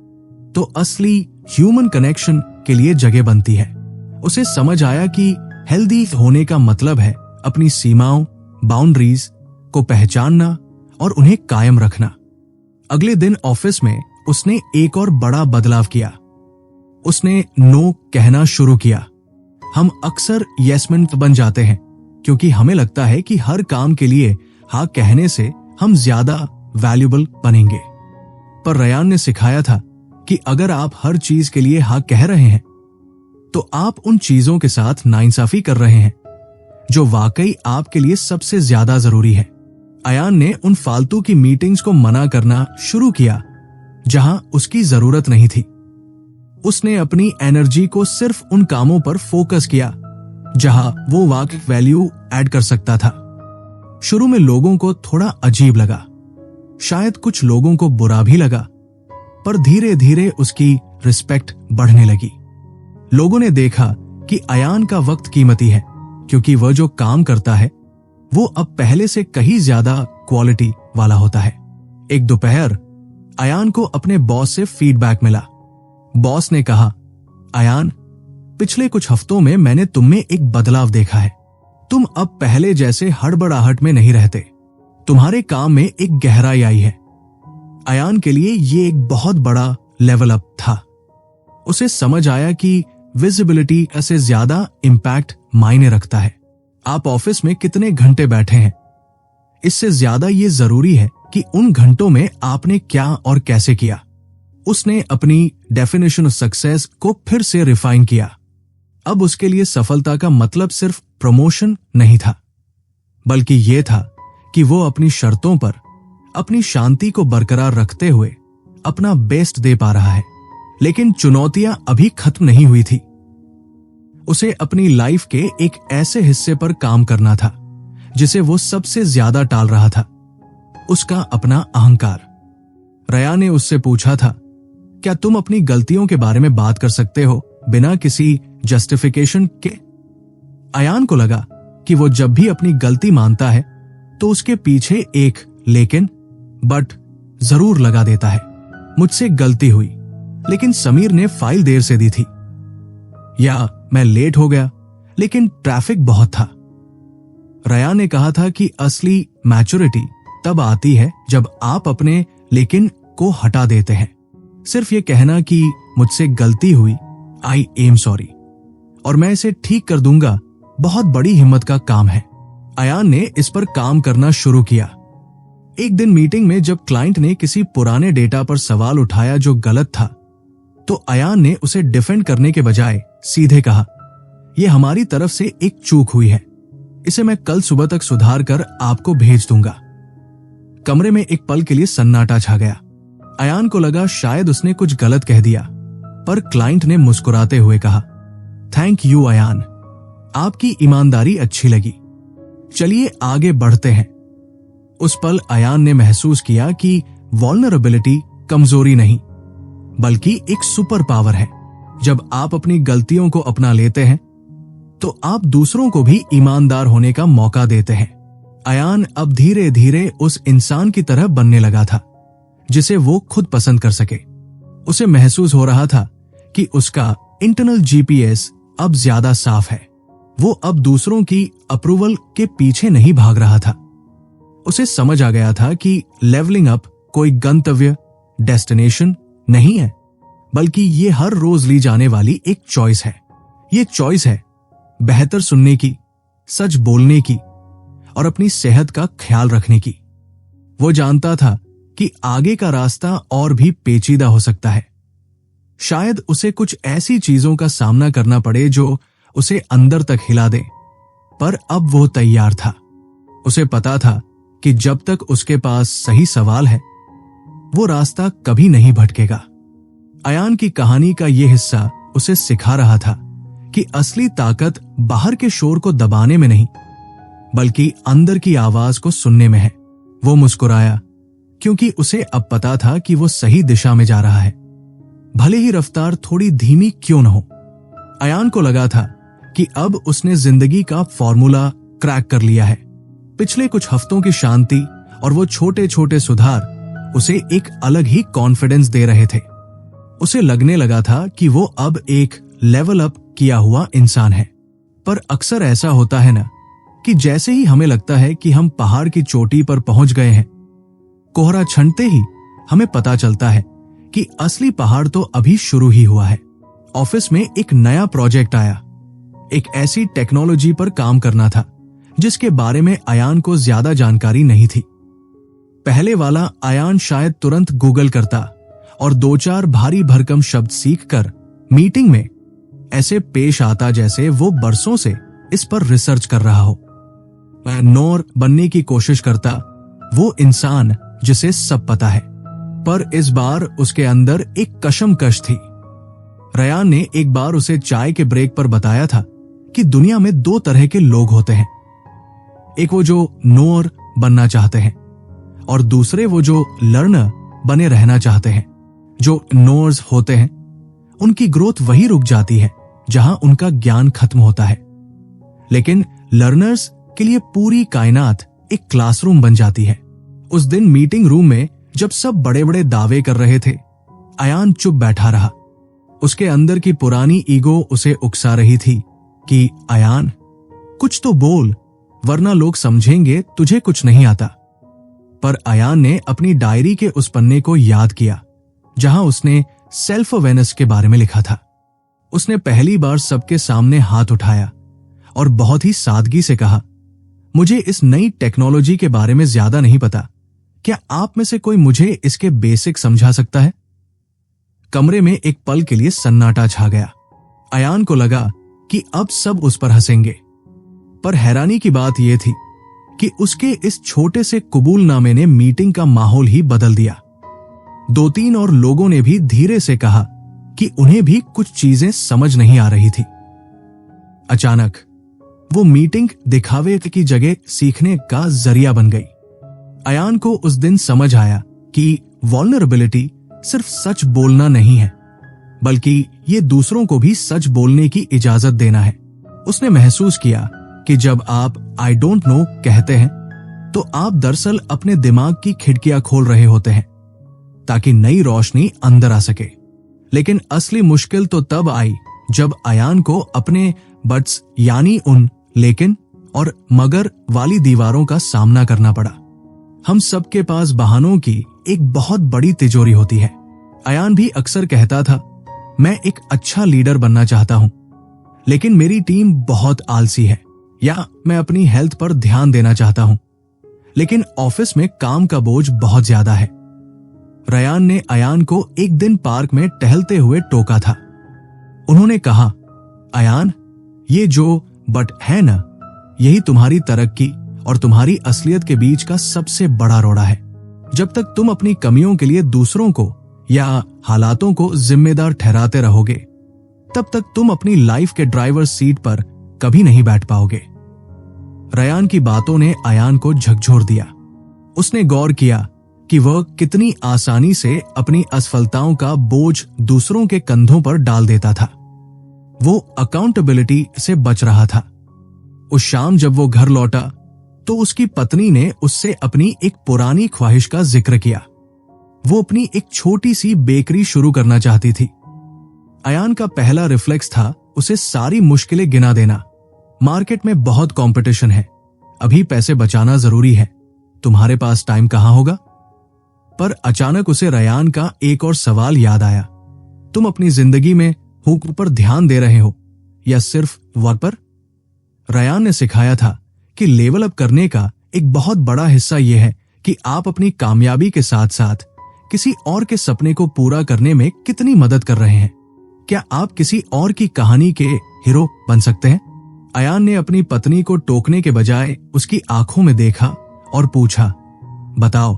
S1: तो असली ह्यूमन कनेक्शन के लिए जगह बनती है। उसे समझ आया कि हेल्दी होने का मतलब है अपनी सीमाओं, बाउंड्रीज को पहचानना और उन्हें कायम रखना। अगले दिन ऑफिस में उसने एक और बड़ा बदलाव किया। उसने नो कहना शुरू किया। हम अक्सर यस-मैन बन जाते हैं क्योंकि हमें लगता है कि हर काम के लिए हाँ कहने से हम ज्यादा वैल्यूबल बनेंगे। पर रयान ने सिखाया था कि अगर आप हर चीज के लिए हाँ कह रहे हैं तो आप उन चीजों के साथ नाइंसाफी कर रहे हैं जो वाकई आपके लिए सबसे ज्यादा जरूरी है। अयान ने उन फालतू की मीटिंग्स को मना करना शुरू किया जहां उसकी जरूरत नहीं थी। उसने अपनी एनर्जी को सिर्फ उन कामों पर फोकस किया जहां वो वाकई वैल्यू ऐड कर सकता था। शुरू में लोगों को थोड़ा अजीब लगा, शायद कुछ लोगों को बुरा भी लगा, पर धीरे धीरे उसकी रिस्पेक्ट बढ़ने लगी। लोगों ने देखा कि अयान का वक्त कीमती है क्योंकि वह जो काम करता है वो अब पहले से कहीं ज्यादा क्वालिटी वाला होता है। एक दोपहर अयान को अपने बॉस से फीडबैक मिला। बॉस ने कहा, अयान, पिछले कुछ हफ्तों में मैंने तुम में एक बदलाव देखा है। तुम अब पहले जैसे हड़बड़ाहट में नहीं रहते। तुम्हारे काम में एक गहराई आई है। अयान के लिए ये एक बहुत बड़ा लेवल अप था। उसे समझ आया कि विजिबिलिटी से ज्यादा इंपैक्ट मायने रखता है। आप ऑफिस में कितने घंटे बैठे हैं, इससे ज्यादा ये जरूरी है कि उन घंटों में आपने क्या और कैसे किया। उसने अपनी डेफिनेशन ऑफ सक्सेस को फिर से रिफाइन किया। अब उसके लिए सफलता का मतलब सिर्फ प्रमोशन नहीं था, बल्कि यह था कि वो अपनी शर्तों पर अपनी शांति को बरकरार रखते हुए अपना बेस्ट दे पा रहा है। लेकिन चुनौतियां अभी खत्म नहीं हुई थी। उसे अपनी लाइफ के एक ऐसे हिस्से पर काम करना था जिसे वो सबसे ज्यादा टाल रहा था, उसका अपना अहंकार। रया ने उससे पूछा था, क्या तुम अपनी गलतियों के बारे में बात कर सकते हो बिना किसी जस्टिफिकेशन के? अयान को लगा कि वो जब भी अपनी गलती मानता है तो उसके पीछे एक लेकिन बट जरूर लगा देता है। मुझसे गलती हुई, लेकिन समीर ने फाइल देर से दी थी, या मैं लेट हो गया लेकिन ट्रैफिक बहुत था। रया ने कहा था कि असली मैच्योरिटी तब आती है जब आप अपने लेकिन को हटा देते हैं। सिर्फ ये कहना कि मुझसे गलती हुई, आई एम सॉरी, और मैं इसे ठीक कर दूंगा, बहुत बड़ी हिम्मत का काम है। अयान ने इस पर काम करना शुरू किया। एक दिन मीटिंग में जब क्लाइंट ने किसी पुराने डेटा पर सवाल उठाया जो गलत था, तो अयान ने उसे डिफेंड करने के बजाय सीधे कहा, यह हमारी तरफ से एक चूक हुई है, इसे मैं कल सुबह तक सुधार कर आपको भेज दूंगा। कमरे में एक पल के लिए सन्नाटा छा गया। अयान को लगा शायद उसने कुछ गलत कह दिया, पर क्लाइंट ने मुस्कुराते हुए कहा, थैंक यू अयान, आपकी ईमानदारी अच्छी लगी, चलिए आगे बढ़ते हैं। उस पल अयान ने महसूस किया कि वल्नरेबिलिटी कमजोरी नहीं बल्कि एक सुपर पावर है। जब आप अपनी गलतियों को अपना लेते हैं तो आप दूसरों को भी ईमानदार होने का मौका देते हैं। अयान अब धीरे धीरे उस इंसान की तरह बनने लगा था जिसे वो खुद पसंद कर सके। उसे महसूस हो रहा था कि उसका इंटरनल जीपीएस अब ज्यादा साफ है। वो अब दूसरों की अप्रूवल के पीछे नहीं भाग रहा था। उसे समझ आ गया था कि लेवलिंग अप कोई गंतव्य, डेस्टिनेशन नहीं है, बल्कि ये हर रोज ली जाने वाली एक चॉइस है। ये चॉइस है बेहतर सुनने की, सच बोलने की और अपनी सेहत का ख्याल रखने की। वो जानता था कि आगे का रास्ता और भी पेचीदा हो सकता है। शायद उसे कुछ ऐसी चीजों का सामना करना पड़े जो उसे अंदर तक हिला दे, पर अब वो तैयार था। उसे पता था कि जब तक उसके पास सही सवाल है, वो रास्ता कभी नहीं भटकेगा। अयान की कहानी का यह हिस्सा उसे सिखा रहा था कि असली ताकत बाहर के शोर को दबाने में नहीं, बल्कि अंदर की आवाज को सुनने में है। वो मुस्कुराया क्योंकि उसे अब पता था कि वो सही दिशा में जा रहा है, भले ही रफ्तार थोड़ी धीमी क्यों न हो। अयान को लगा था कि अब उसने जिंदगी का फॉर्मूला क्रैक कर लिया है। पिछले कुछ हफ्तों की शांति और वो छोटे छोटे सुधार उसे एक अलग ही कॉन्फिडेंस दे रहे थे। उसे लगने लगा था कि वो अब एक लेवल अप किया हुआ इंसान है। पर अक्सर ऐसा होता है ना कि जैसे ही हमें लगता है कि हम पहाड़ की चोटी पर पहुंच गए हैं, कोहरा छंटते ही हमें पता चलता है कि असली पहाड़ तो अभी शुरू ही हुआ है। ऑफिस में एक नया प्रोजेक्ट आया। एक ऐसी टेक्नोलॉजी पर काम करना था जिसके बारे में अयान को ज्यादा जानकारी नहीं थी। पहले वाला अयान शायद तुरंत गूगल करता और 2-4 भारी भरकम शब्द सीखकर मीटिंग में ऐसे पेश आता जैसे वो बरसों से इस पर रिसर्च कर रहा हो। वह नोर बनने की कोशिश करता, वो इंसान जिसे सब पता है। पर इस बार उसके अंदर एक कशमकश थी। रयान ने एक बार उसे चाय के ब्रेक पर बताया था कि दुनिया में 2 तरह के लोग होते हैं। एक वो जो नोर बनना चाहते हैं और दूसरे वो जो लर्नर बने रहना चाहते हैं। जो नोर्स होते हैं उनकी ग्रोथ वही रुक जाती है जहां उनका ज्ञान खत्म होता है, लेकिन लर्नर्स के लिए पूरी कायनात एक क्लासरूम बन जाती है। उस दिन मीटिंग रूम में जब सब बड़े बड़े दावे कर रहे थे, अयान चुप बैठा रहा। उसके अंदर की पुरानी ईगो उसे उकसा रही थी कि अयान कुछ तो बोल, वरना लोग समझेंगे तुझे कुछ नहीं आता। पर अयान ने अपनी डायरी के उस पन्ने को याद किया जहां उसने सेल्फ अवेयरनेस के बारे में लिखा था। उसने पहली बार सबके सामने हाथ उठाया और बहुत ही सादगी से कहा, मुझे इस नई टेक्नोलॉजी के बारे में ज्यादा नहीं पता, क्या आप में से कोई मुझे इसके बेसिक समझा सकता है? कमरे में एक पल के लिए सन्नाटा छा गया। अयान को लगा कि अब सब उस पर हंसेंगे, पर हैरानी की बात यह थी कि उसके इस छोटे से कबूलनामे ने मीटिंग का माहौल ही बदल दिया। 2-3 और लोगों ने भी धीरे से कहा कि उन्हें भी कुछ चीजें समझ नहीं आ रही थी। अचानक वो मीटिंग दिखावे की जगह सीखने का जरिया बन गई। अयान को उस दिन समझ आया कि वल्नरेबिलिटी सिर्फ सच बोलना नहीं है, बल्कि ये दूसरों को भी सच बोलने की इजाजत देना है। उसने महसूस किया कि जब आप आई डोंट नो कहते हैं तो आप दरअसल अपने दिमाग की खिड़कियां खोल रहे होते हैं ताकि नई रोशनी अंदर आ सके। लेकिन असली मुश्किल तो तब आई जब अयान को अपने बट्स यानी उन लेकिन और मगर वाली दीवारों का सामना करना पड़ा। हम सबके पास बहानों की एक बहुत बड़ी तिजोरी होती है। अयान भी अक्सर कहता था, मैं एक अच्छा लीडर बनना चाहता हूं, लेकिन मेरी टीम बहुत आलसी है, या मैं अपनी हेल्थ पर ध्यान देना चाहता हूं, लेकिन ऑफिस में काम का बोझ बहुत ज्यादा है। रयान ने अयान को एक दिन पार्क में टहलते हुए टोका था। उन्होंने कहा, अयान, ये जो बट है ना, यही तुम्हारी तरक्की और तुम्हारी असलियत के बीच का सबसे बड़ा रोड़ा है। जब तक तुम अपनी कमियों के लिए दूसरों को या हालातों को जिम्मेदार ठहराते रहोगे, तब तक तुम अपनी लाइफ के ड्राइवर सीट पर कभी नहीं बैठ पाओगे। रयान की बातों ने अयान को झकझोर दिया। उसने गौर किया कि वह कितनी आसानी से अपनी असफलताओं का बोझ दूसरों के कंधों पर डाल देता था। वो अकाउंटेबिलिटी से बच रहा था। उस शाम जब वो घर लौटा तो उसकी पत्नी ने उससे अपनी एक पुरानी ख्वाहिश का जिक्र किया। वो अपनी एक छोटी सी बेकरी शुरू करना चाहती थी। अयान का पहला रिफ्लेक्स था उसे सारी मुश्किलें गिना देना। मार्केट में बहुत कंपटीशन है, अभी पैसे बचाना जरूरी है, तुम्हारे पास टाइम कहां होगा? पर अचानक उसे रयान का एक और सवाल याद आया, तुम अपनी जिंदगी में हुक पर ध्यान दे रहे हो या सिर्फ वर्क पर? रयान ने सिखाया था कि लेवल अप करने का एक बहुत बड़ा हिस्सा यह है कि आप अपनी कामयाबी के साथ साथ किसी और के सपने को पूरा करने में कितनी मदद कर रहे हैं। क्या आप किसी और की कहानी के हीरो बन सकते हैं? अयान ने अपनी पत्नी को टोकने के बजाय उसकी आंखों में देखा और पूछा, बताओ,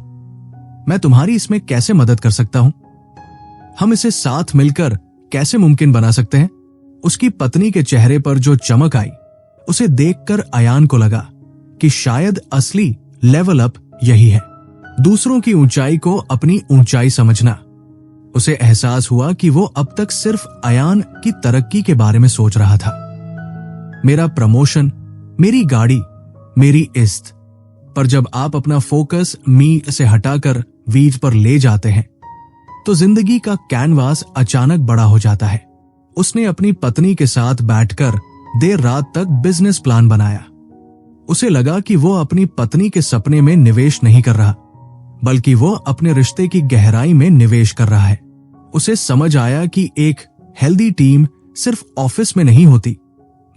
S1: मैं तुम्हारी इसमें कैसे मदद कर सकता हूं? हम इसे साथ मिलकर कैसे मुमकिन बना सकते हैं? उसकी पत्नी के चेहरे पर जो चमक आई, उसे देखकर अयान को लगा कि शायद असली लेवल अप यही है, दूसरों की ऊंचाई को अपनी ऊंचाई समझना। उसे एहसास हुआ कि वो अब तक सिर्फ अयान की तरक्की के बारे में सोच रहा था। मेरा प्रमोशन, मेरी गाड़ी, मेरी इज्जत। पर जब आप अपना फोकस मी से हटाकर वीज पर ले जाते हैं तो जिंदगी का कैनवास अचानक बड़ा हो जाता है। उसने अपनी पत्नी के साथ बैठकर देर रात तक बिजनेस प्लान बनाया। उसे लगा कि वो अपनी पत्नी के सपने में निवेश नहीं कर रहा, बल्कि वो अपने रिश्ते की गहराई में निवेश कर रहा है। उसे समझ आया कि एक हेल्दी टीम सिर्फ ऑफिस में नहीं होती,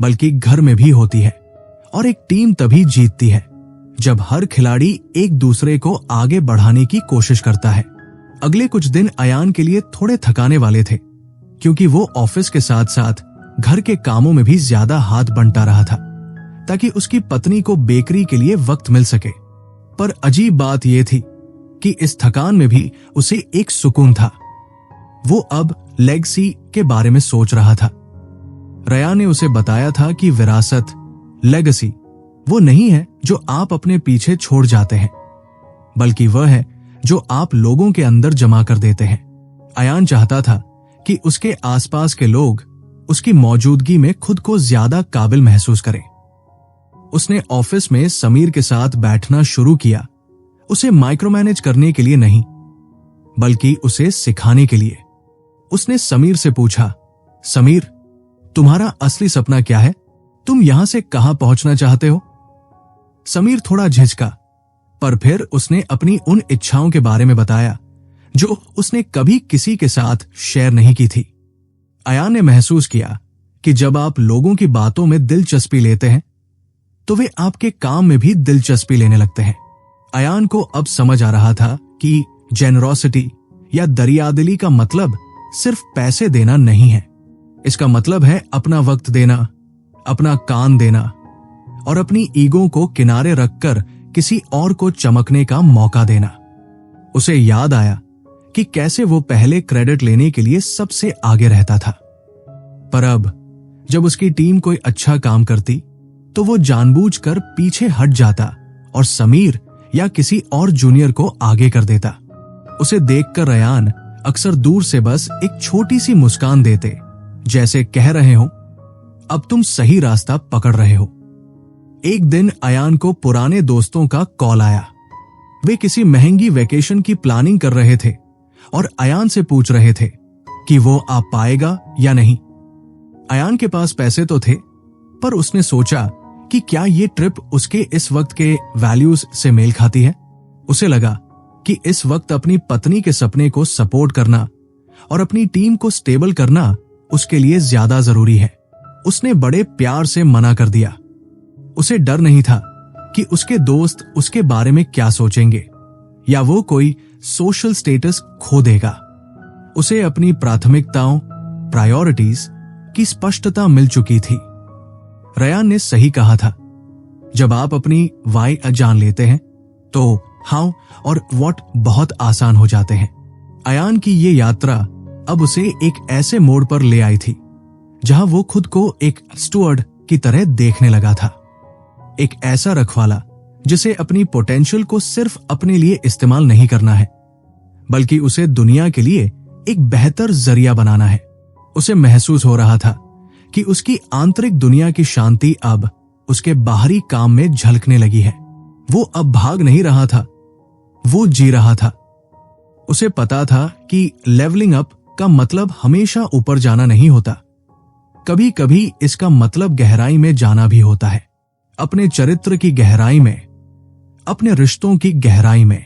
S1: बल्कि घर में भी होती है। और एक टीम तभी जीतती है जब हर खिलाड़ी एक दूसरे को आगे बढ़ाने की कोशिश करता है। अगले कुछ दिन अयान के लिए थोड़े थकाने वाले थे, क्योंकि वो ऑफिस के साथ साथ घर के कामों में भी ज्यादा हाथ बंटा रहा था, ताकि उसकी पत्नी को बेकरी के लिए वक्त मिल सके। पर अजीब बात यह थी कि इस थकान में भी उसे एक सुकून था। वो अब लेगेसी के बारे में सोच रहा था। रया ने उसे बताया था कि विरासत, लेगेसी, वो नहीं है जो आप अपने पीछे छोड़ जाते हैं, बल्कि वह है जो आप लोगों के अंदर जमा कर देते हैं। अयान चाहता था कि उसके आसपास के लोग उसकी मौजूदगी में खुद को ज्यादा काबिल महसूस करें। उसने ऑफिस में समीर के साथ बैठना शुरू किया, उसे माइक्रो मैनेज करने के लिए नहीं, बल्कि उसे सिखाने के लिए। उसने समीर से पूछा, समीर, तुम्हारा असली सपना क्या है? तुम यहां से कहां पहुंचना चाहते हो? समीर थोड़ा झिझका, पर फिर उसने अपनी उन इच्छाओं के बारे में बताया जो उसने कभी किसी के साथ शेयर नहीं की थी। अयान ने महसूस किया कि जब आप लोगों की बातों में दिलचस्पी लेते हैं, तो वे आपके काम में भी दिलचस्पी लेने लगते हैं। अयान को अब समझ आ रहा था कि जेनरोसिटी या दरियादिली का मतलब सिर्फ पैसे देना नहीं है। इसका मतलब है अपना वक्त देना, अपना कान देना और अपनी ईगो को किनारे रखकर किसी और को चमकने का मौका देना। उसे याद आया कि कैसे वो पहले क्रेडिट लेने के लिए सबसे आगे रहता था, पर अब जब उसकी टीम कोई अच्छा काम करती तो वो जानबूझकर पीछे हट जाता और समीर या किसी और जूनियर को आगे कर देता। उसे देखकर रयान अक्सर दूर से बस एक छोटी सी मुस्कान देते, जैसे कह रहे हो, अब तुम सही रास्ता पकड़ रहे हो। एक दिन अयान को पुराने दोस्तों का कॉल आया। वे किसी महंगी वेकेशन की प्लानिंग कर रहे थे और अयान से पूछ रहे थे कि वो आ पाएगा या नहीं। अयान के पास पैसे तो थे, पर उसने सोचा कि क्या ये ट्रिप उसके इस वक्त के वैल्यूज से मेल खाती है। उसे लगा कि इस वक्त अपनी पत्नी के सपने को सपोर्ट करना और अपनी टीम को स्टेबल करना उसके लिए ज्यादा जरूरी है। उसने बड़े प्यार से मना कर दिया। उसे डर नहीं था कि उसके दोस्त उसके बारे में क्या सोचेंगे या वो कोई सोशल स्टेटस खो देगा। उसे अपनी प्राथमिकताओं, प्रायोरिटीज की स्पष्टता मिल चुकी थी। रयान ने सही कहा था, जब आप अपनी वाई जान लेते हैं तो हाउ और व्हाट बहुत आसान हो जाते हैं। अयान की ये यात्रा अब उसे एक ऐसे मोड़ पर ले आई थी जहां वो खुद को एक स्टुअर्ड की तरह देखने लगा था, एक ऐसा रखवाला जिसे अपनी पोटेंशियल को सिर्फ अपने लिए इस्तेमाल नहीं करना है, बल्कि उसे दुनिया के लिए एक बेहतर जरिया बनाना है। उसे महसूस हो रहा था कि उसकी आंतरिक दुनिया की शांति अब उसके बाहरी काम में झलकने लगी है। वो अब भाग नहीं रहा था, वो जी रहा था। उसे पता था कि लेवलिंग अप का मतलब हमेशा ऊपर जाना नहीं होता, कभी कभी इसका मतलब गहराई में जाना भी होता है। अपने चरित्र की गहराई में, अपने रिश्तों की गहराई में।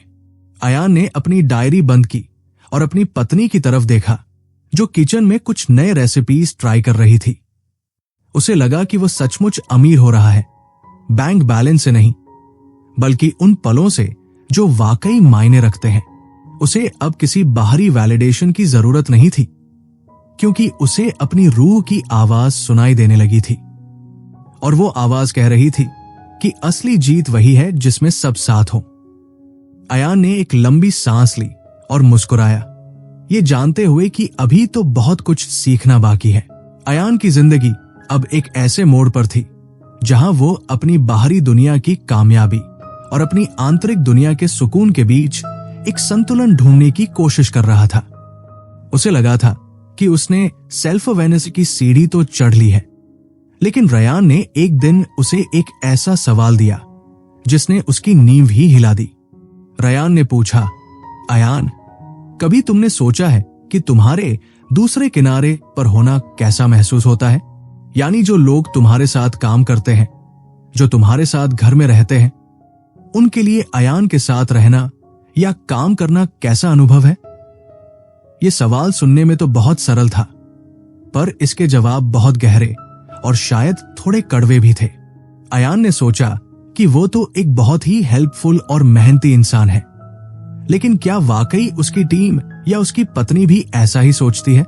S1: अयान ने अपनी डायरी बंद की और अपनी पत्नी की तरफ देखा, जो किचन में कुछ नए रेसिपीज ट्राई कर रही थी। उसे लगा कि वो सचमुच अमीर हो रहा है, बैंक बैलेंस से नहीं, बल्कि उन पलों से जो वाकई मायने रखते हैं। उसे अब किसी बाहरी वैलिडेशन की जरूरत नहीं थी, क्योंकि उसे अपनी रूह की आवाज सुनाई देने लगी थी, और वो आवाज कह रही थी कि असली जीत वही है जिसमें सब साथ हो। अयान ने एक लंबी सांस ली और मुस्कुराया, ये जानते हुए कि अभी तो बहुत कुछ सीखना बाकी है। अयान की जिंदगी अब एक ऐसे मोड़ पर थी जहां वो अपनी बाहरी दुनिया की कामयाबी और अपनी आंतरिक दुनिया के सुकून के बीच एक संतुलन ढूंढने की कोशिश कर रहा था। उसे लगा था कि उसने सेल्फ अवेयरनेस की सीढ़ी तो चढ़ ली है, लेकिन रयान ने एक दिन उसे एक ऐसा सवाल दिया जिसने उसकी नींव ही हिला दी। रयान ने पूछा, अयान, कभी तुमने सोचा है कि तुम्हारे दूसरे किनारे पर होना कैसा महसूस होता है? यानी जो लोग तुम्हारे साथ काम करते हैं, जो तुम्हारे साथ घर में रहते हैं, उनके लिए अयान के साथ रहना या काम करना कैसा अनुभव है? यह सवाल सुनने में तो बहुत सरल था, पर इसके जवाब बहुत गहरे और शायद थोड़े कड़वे भी थे। अयान ने सोचा कि वो तो एक बहुत ही हेल्पफुल और मेहनती इंसान है, लेकिन क्या वाकई उसकी टीम या उसकी पत्नी भी ऐसा ही सोचती है?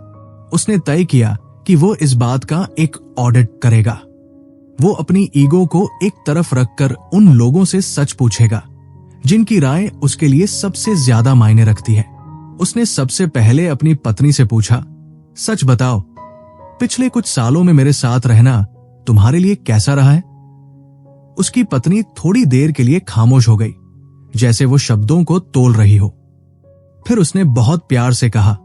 S1: उसने तय किया कि वो इस बात का एक ऑडिट करेगा। वो अपनी ईगो को एक तरफ रखकर उन लोगों से सच पूछेगा जिनकी राय उसके लिए सबसे ज्यादा मायने रखती है। उसने सबसे पहले अपनी पत्नी से पूछा, सच बताओ, पिछले कुछ सालों में मेरे साथ रहना तुम्हारे लिए कैसा रहा है? उसकी पत्नी थोड़ी देर के लिए खामोश हो गई, जैसे वो शब्दों को तोल रही हो। फिर उसने बहुत प्यार से कहा,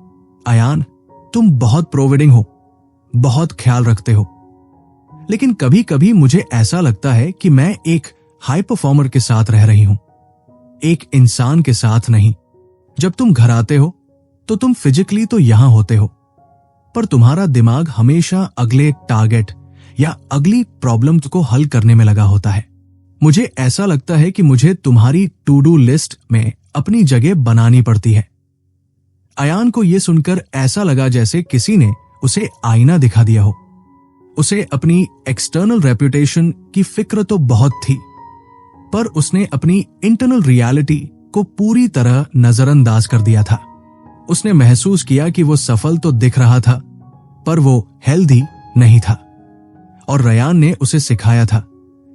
S1: अयान, तुम बहुत प्रोविडिंग हो, बहुत ख्याल रखते हो, लेकिन कभी कभी मुझे ऐसा लगता है कि मैं एक हाई परफॉर्मर के साथ रह रही हूं, एक इंसान के साथ नहीं। जब तुम घर आते हो तो तुम फिजिकली तो यहां होते हो, पर तुम्हारा दिमाग हमेशा अगले टारगेट या अगली प्रॉब्लम को हल करने में लगा होता है। मुझे ऐसा लगता है कि मुझे तुम्हारी टू डू लिस्ट में अपनी जगह बनानी पड़ती है। अयान को यह सुनकर ऐसा लगा जैसे किसी ने उसे आईना दिखा दिया हो। उसे अपनी एक्सटर्नल रेपुटेशन की फिक्र तो बहुत थी, पर उसने अपनी इंटरनल रियलिटी को पूरी तरह नजरअंदाज कर दिया था। उसने महसूस किया कि वो सफल तो दिख रहा था, पर वो हेल्दी नहीं था। और रयान ने उसे सिखाया था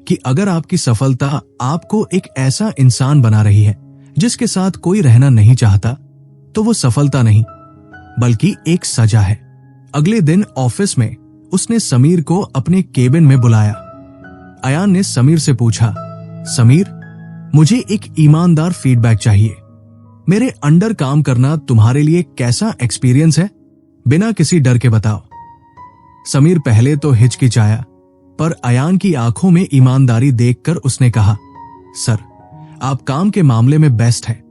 S1: कि अगर आपकी सफलता आपको एक ऐसा इंसान बना रही है जिसके साथ कोई रहना नहीं चाहता, तो वो सफलता नहीं बल्कि एक सजा है। अगले दिन ऑफिस में उसने समीर को अपने केबिन में बुलाया। अयान ने समीर से पूछा, समीर, मुझे एक ईमानदार फीडबैक चाहिए। मेरे अंडर काम करना तुम्हारे लिए कैसा एक्सपीरियंस है? बिना किसी डर के बताओ। समीर पहले तो हिचकिचाया, पर अयान की आंखों में ईमानदारी देखकर उसने कहा, सर, आप काम के मामले में बेस्ट हैं,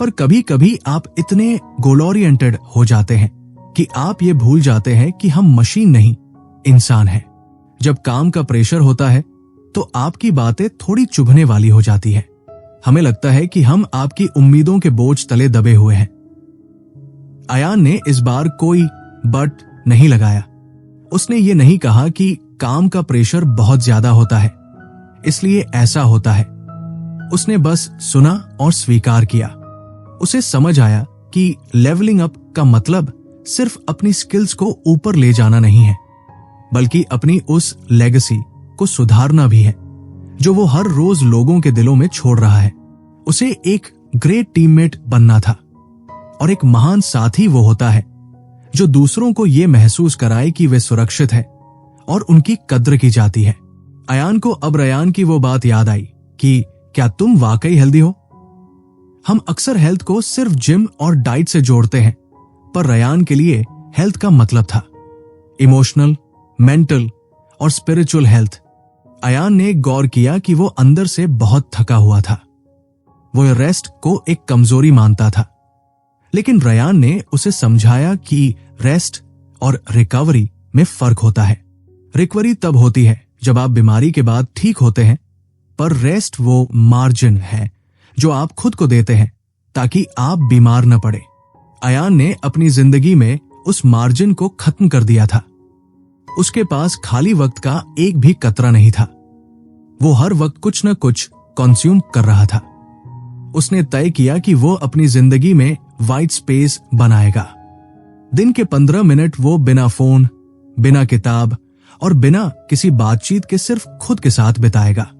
S1: पर कभी कभी आप इतने गोल ओरिएंटेड हो जाते हैं कि आप ये भूल जाते हैं कि हम मशीन नहीं, इंसान हैं। जब काम का प्रेशर होता है तो आपकी बातें थोड़ी चुभने वाली हो जाती है। हमें लगता है कि हम आपकी उम्मीदों के बोझ तले दबे हुए हैं। अयान ने इस बार कोई बट नहीं लगाया। उसने ये नहीं कहा कि काम का प्रेशर बहुत ज्यादा होता है, इसलिए ऐसा होता है। उसने बस सुना और स्वीकार किया। उसे समझ आया कि लेवलिंग अप का मतलब सिर्फ अपनी स्किल्स को ऊपर ले जाना नहीं है, बल्कि अपनी उस लेगेसी को सुधारना भी है जो वो हर रोज लोगों के दिलों में छोड़ रहा है। उसे एक ग्रेट टीममेट बनना था, और एक महान साथी वो होता है जो दूसरों को ये महसूस कराए कि वे सुरक्षित है और उनकी कद्र की जाती है। अयान को अब रयान की वो बात याद आई कि क्या तुम वाकई हेल्दी हो? हम अक्सर हेल्थ को सिर्फ जिम और डाइट से जोड़ते हैं, पर रयान के लिए हेल्थ का मतलब था इमोशनल, मेंटल और स्पिरिचुअल हेल्थ। अयान ने गौर किया कि वो अंदर से बहुत थका हुआ था। वो रेस्ट को एक कमजोरी मानता था, लेकिन रयान ने उसे समझाया कि रेस्ट और रिकवरी में फर्क होता है। रिकवरी तब होती है जब आप बीमारी के बाद ठीक होते हैं, पर रेस्ट वो मार्जिन है जो आप खुद को देते हैं ताकि आप बीमार न पड़े। अयान ने अपनी जिंदगी में उस मार्जिन को खत्म कर दिया था। उसके पास खाली वक्त का एक भी कतरा नहीं था। वो हर वक्त कुछ न कुछ कंज्यूम कर रहा था। उसने तय किया कि वो अपनी जिंदगी में वाइट स्पेस बनाएगा। दिन के 15 मिनट वो बिना फोन, बिना किताब और बिना किसी बातचीत के सिर्फ खुद के साथ बिताएगा।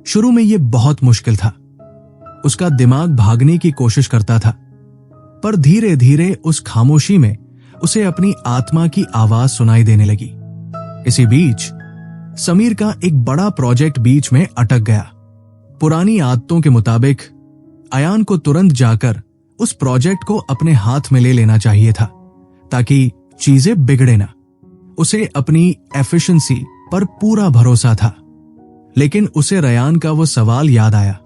S1: शुरू में ये बहुत मुश्किल था। उसका दिमाग भागने की कोशिश करता था, पर धीरे धीरे उस खामोशी में उसे अपनी आत्मा की आवाज सुनाई देने लगी। इसी बीच समीर का एक बड़ा प्रोजेक्ट बीच में अटक गया। पुरानी आदतों के मुताबिक अयान को तुरंत जाकर उस प्रोजेक्ट को अपने हाथ में ले लेना चाहिए था ताकि चीजें बिगड़े ना। उसे अपनी एफिशिएंसी पर पूरा भरोसा था, लेकिन उसे रयान का वो सवाल याद आया,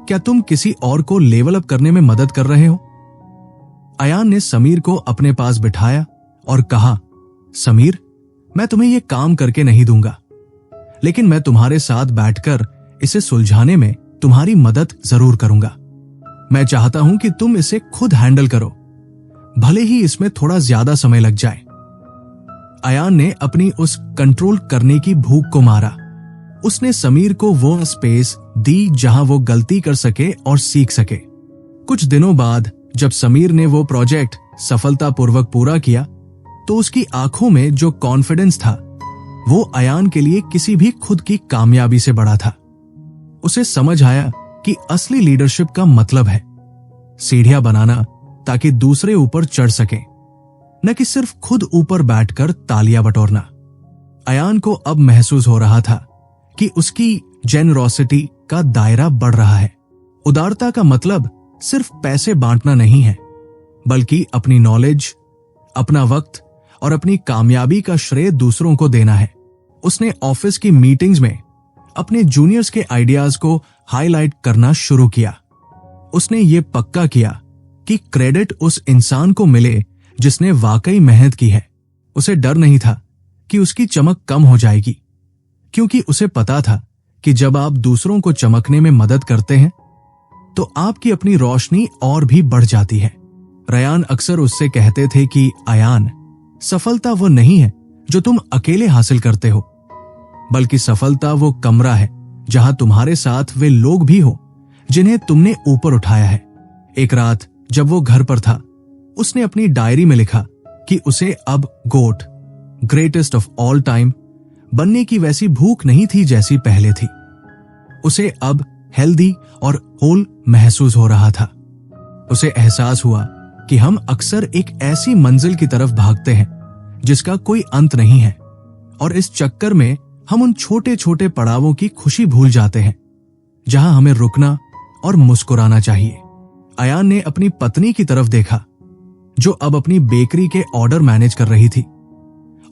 S1: क्या तुम किसी और को लेवल अप करने में मदद कर रहे हो? अयान ने समीर को अपने पास बिठाया और कहा, समीर, मैं तुम्हें यह काम करके नहीं दूंगा, लेकिन मैं तुम्हारे साथ बैठकर इसे सुलझाने में तुम्हारी मदद जरूर करूंगा। मैं चाहता हूं कि तुम इसे खुद हैंडल करो, भले ही इसमें थोड़ा ज्यादा समय लग जाए। अयान ने अपनी उस कंट्रोल करने की भूख को मारा। उसने समीर को वो स्पेस दी जहां वो गलती कर सके और सीख सके। कुछ दिनों बाद जब समीर ने वो प्रोजेक्ट सफलतापूर्वक पूरा किया, तो उसकी आंखों में जो कॉन्फिडेंस था वो अयान के लिए किसी भी खुद की कामयाबी से बड़ा था। उसे समझ आया कि असली लीडरशिप का मतलब है सीढ़ियां बनाना ताकि दूसरे ऊपर चढ़ सके, न कि सिर्फ खुद ऊपर बैठकर तालियां बटोरना। अयान को अब महसूस हो रहा था कि उसकी जेनरोसिटी का दायरा बढ़ रहा है। उदारता का मतलब सिर्फ पैसे बांटना नहीं है, बल्कि अपनी नॉलेज, अपना वक्त और अपनी कामयाबी का श्रेय दूसरों को देना है। उसने ऑफिस की मीटिंग्स में अपने जूनियर्स के आइडियाज को हाईलाइट करना शुरू किया। उसने ये पक्का किया कि क्रेडिट उस इंसान को मिले जिसने वाकई मेहनत की है। उसे डर नहीं था कि उसकी चमक कम हो जाएगी, क्योंकि उसे पता था कि जब आप दूसरों को चमकने में मदद करते हैं तो आपकी अपनी रोशनी और भी बढ़ जाती है। रयान अक्सर उससे कहते थे कि अयान, सफलता वो नहीं है जो तुम अकेले हासिल करते हो, बल्कि सफलता वो कमरा है जहां तुम्हारे साथ वे लोग भी हो जिन्हें तुमने ऊपर उठाया है। एक रात जब वो घर पर था, उसने अपनी डायरी में लिखा कि उसे अब गोट, ग्रेटेस्ट ऑफ ऑल टाइम बनने की वैसी भूख नहीं थी जैसी पहले थी। उसे अब हेल्दी और होल महसूस हो रहा था। उसे एहसास हुआ कि हम अक्सर एक ऐसी मंजिल की तरफ भागते हैं जिसका कोई अंत नहीं है, और इस चक्कर में हम उन छोटे छोटे पड़ावों की खुशी भूल जाते हैं जहां हमें रुकना और मुस्कुराना चाहिए। अयान ने अपनी पत्नी की तरफ देखा, जो अब अपनी बेकरी के ऑर्डर मैनेज कर रही थी,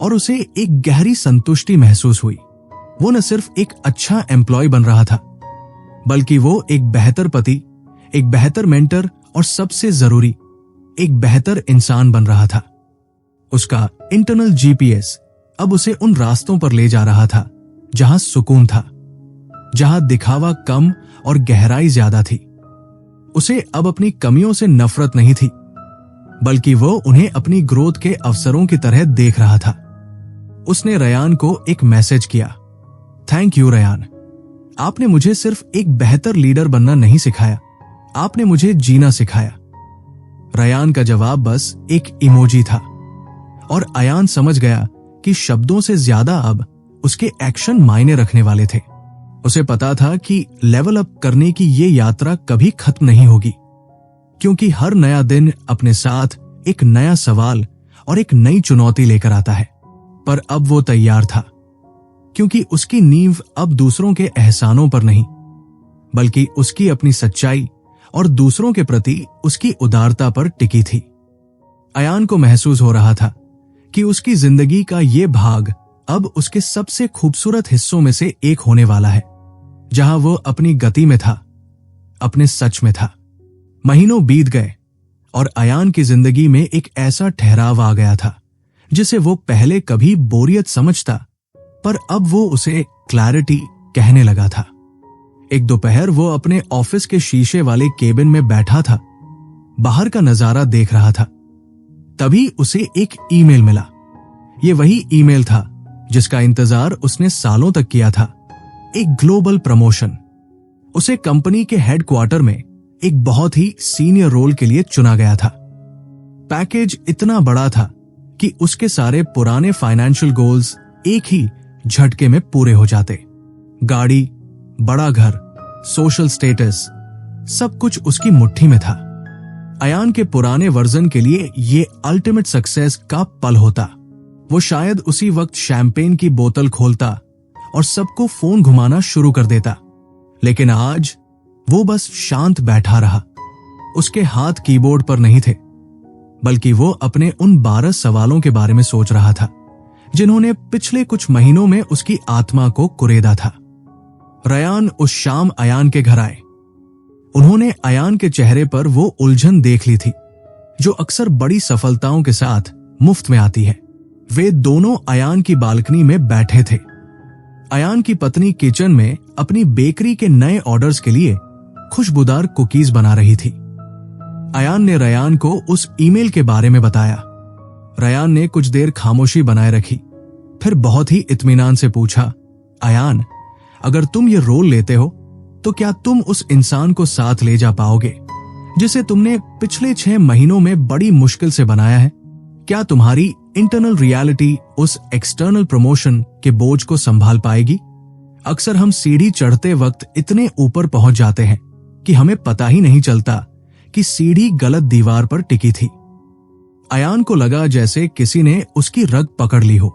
S1: और उसे एक गहरी संतुष्टि महसूस हुई। वो न सिर्फ एक अच्छा एम्प्लॉय बन रहा था, बल्कि वो एक बेहतर पति, एक बेहतर मेंटर और सबसे जरूरी एक बेहतर इंसान बन रहा था। उसका इंटरनल जीपीएस अब उसे उन रास्तों पर ले जा रहा था जहां सुकून था, जहां दिखावा कम और गहराई ज्यादा थी। उसे अब अपनी कमियों से नफरत नहीं थी, बल्कि वो उन्हें अपनी ग्रोथ के अवसरों की तरह देख रहा था। उसने रयान को एक मैसेज किया, थैंक यू रयान, आपने मुझे सिर्फ एक बेहतर लीडर बनना नहीं सिखाया, आपने मुझे जीना सिखाया। रयान का जवाब बस एक इमोजी था, और अयान समझ गया कि शब्दों से ज्यादा अब उसके एक्शन मायने रखने वाले थे। उसे पता था कि लेवल अप करने की ये यात्रा कभी खत्म नहीं होगी, क्योंकि हर नया दिन अपने साथ एक नया सवाल और एक नई चुनौती लेकर आता है। पर अब वो तैयार था, क्योंकि उसकी नींव अब दूसरों के एहसानों पर नहीं, बल्कि उसकी अपनी सच्चाई और दूसरों के प्रति उसकी उदारता पर टिकी थी। अयान को महसूस हो रहा था कि उसकी जिंदगी का ये भाग अब उसके सबसे खूबसूरत हिस्सों में से एक होने वाला है, जहां वो अपनी गति में था, अपने सच में था। महीनों बीत गए और अयान की जिंदगी में एक ऐसा ठहराव आ गया था जिसे वो पहले कभी बोरियत समझता, पर अब वो उसे क्लैरिटी कहने लगा था। एक दोपहर वो अपने ऑफिस के शीशे वाले केबिन में बैठा था, बाहर का नजारा देख रहा था। तभी उसे एक ईमेल मिला। ये वही ईमेल था जिसका इंतजार उसने सालों तक किया था, एक ग्लोबल प्रमोशन। उसे कंपनी के हेडक्वार्टर में एक बहुत ही सीनियर रोल के लिए चुना गया था। पैकेज इतना बड़ा था कि उसके सारे पुराने फाइनेंशियल गोल्स एक ही झटके में पूरे हो जाते। गाड़ी, बड़ा घर, सोशल स्टेटस, सब कुछ उसकी मुट्ठी में था। अयान के पुराने वर्जन के लिए ये अल्टीमेट सक्सेस का पल होता। वो शायद उसी वक्त शैंपेन की बोतल खोलता और सबको फोन घुमाना शुरू कर देता, लेकिन आज वो बस शांत बैठा रहा। उसके हाथ कीबोर्ड पर नहीं थे, बल्कि वो अपने उन 12 सवालों के बारे में सोच रहा था जिन्होंने पिछले कुछ महीनों में उसकी आत्मा को कुरेदा था। रयान उस शाम अयान के घर आए। उन्होंने अयान के चेहरे पर वो उलझन देख ली थी जो अक्सर बड़ी सफलताओं के साथ मुफ्त में आती है। वे दोनों अयान की बालकनी में बैठे थे। अयान की पत्नी किचन में अपनी बेकरी के नए ऑर्डर्स के लिए खुशबूदार कुकीज बना रही थी। अयान ने रयान को उस ईमेल के बारे में बताया। रयान ने कुछ देर खामोशी बनाए रखी, फिर बहुत ही इत्मीनान से पूछा, अयान, अगर तुम ये रोल लेते हो तो क्या तुम उस इंसान को साथ ले जा पाओगे जिसे तुमने पिछले 6 महीनों में बड़ी मुश्किल से बनाया है? क्या तुम्हारी इंटरनल रियलिटी उस एक्सटर्नल प्रमोशन के बोझ को संभाल पाएगी? अक्सर हम सीढ़ी चढ़ते वक्त इतने ऊपर पहुंच जाते हैं कि हमें पता ही नहीं चलता कि सीढ़ी गलत दीवार पर टिकी थी। अयान को लगा जैसे किसी ने उसकी रग पकड़ ली हो।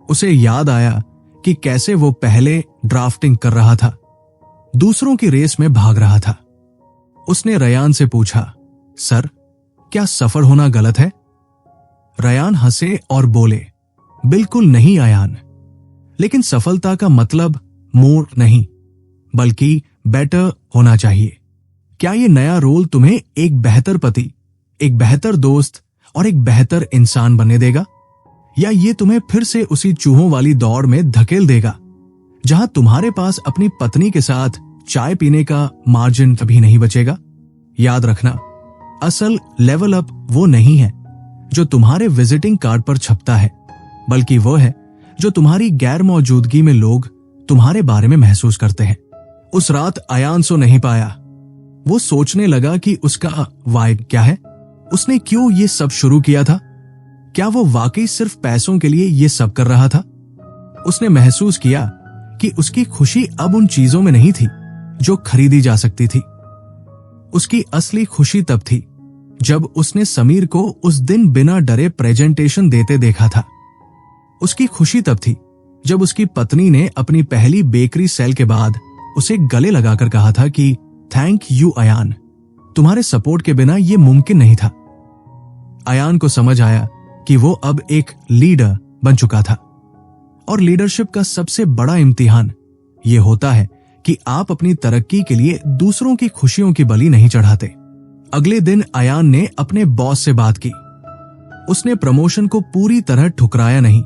S1: उसे याद आया कि कैसे वो पहले ड्राफ्टिंग कर रहा था, दूसरों की रेस में भाग रहा था। उसने रयान से पूछा, सर, क्या सफर होना गलत है? रयान हंसे और बोले, बिल्कुल नहीं अयान, लेकिन सफलता का मतलब मोर नहीं बल्कि बेटर होना चाहिए। क्या ये नया रोल तुम्हें एक बेहतर पति, एक बेहतर दोस्त और एक बेहतर इंसान बनने देगा, या ये तुम्हें फिर से उसी चूहों वाली दौड़ में धकेल देगा जहां तुम्हारे पास अपनी पत्नी के साथ चाय पीने का मार्जिन कभी नहीं बचेगा? याद रखना, असल लेवल अप वो नहीं है जो तुम्हारे विजिटिंग कार्ड पर छपता है, बल्कि वो है जो तुम्हारी गैर मौजूदगी में लोग तुम्हारे बारे में महसूस करते हैं। उस रात अयान सो नहीं पाया। वो सोचने लगा कि उसका वाइब क्या है, उसने क्यों ये सब शुरू किया था, क्या वो वाकई सिर्फ पैसों के लिए ये सब कर रहा था? उसने महसूस किया कि उसकी खुशी अब उन चीजों में नहीं थी जो खरीदी जा सकती थी। उसकी असली खुशी तब थी जब उसने समीर को उस दिन बिना डरे प्रेजेंटेशन देते देखा था। उसकी खुशी तब थी जब उसकी पत्नी ने अपनी पहली बेकरी सेल के बाद उसे गले लगाकर कहा था कि थैंक यू अयान, तुम्हारे सपोर्ट के बिना यह मुमकिन नहीं था। अयान को समझ आया कि वो अब एक लीडर बन चुका था, और लीडरशिप का सबसे बड़ा इम्तिहान ये होता है कि आप अपनी तरक्की के लिए दूसरों की खुशियों की बलि नहीं चढ़ाते। अगले दिन अयान ने अपने बॉस से बात की। उसने प्रमोशन को पूरी तरह ठुकराया नहीं,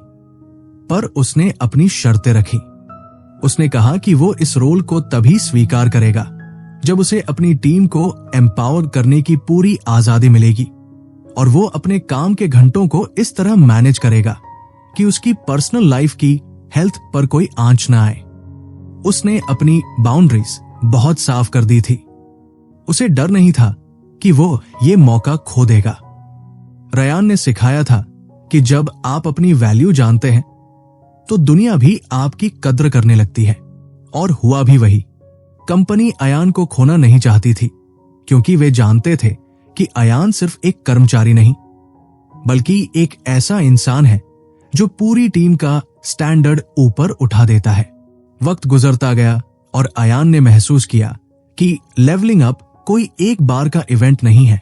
S1: पर उसने अपनी शर्तें रखी। उसने कहा कि वो इस रोल को तभी स्वीकार करेगा जब उसे अपनी टीम को एम्पावर करने की पूरी आजादी मिलेगी, और वो अपने काम के घंटों को इस तरह मैनेज करेगा कि उसकी पर्सनल लाइफ की हेल्थ पर कोई आंच ना आए। उसने अपनी बाउंड्रीज बहुत साफ कर दी थी। उसे डर नहीं था कि वो ये मौका खो देगा। रयान ने सिखाया था कि जब आप अपनी वैल्यू जानते हैं तो दुनिया भी आपकी कद्र करने लगती है, और हुआ भी वही। कंपनी अयान को खोना नहीं चाहती थी, क्योंकि वे जानते थे कि अयान सिर्फ एक कर्मचारी नहीं बल्कि एक ऐसा इंसान है जो पूरी टीम का स्टैंडर्ड ऊपर उठा देता है। वक्त गुजरता गया और अयान ने महसूस किया कि लेवलिंग अप कोई एक बार का इवेंट नहीं है,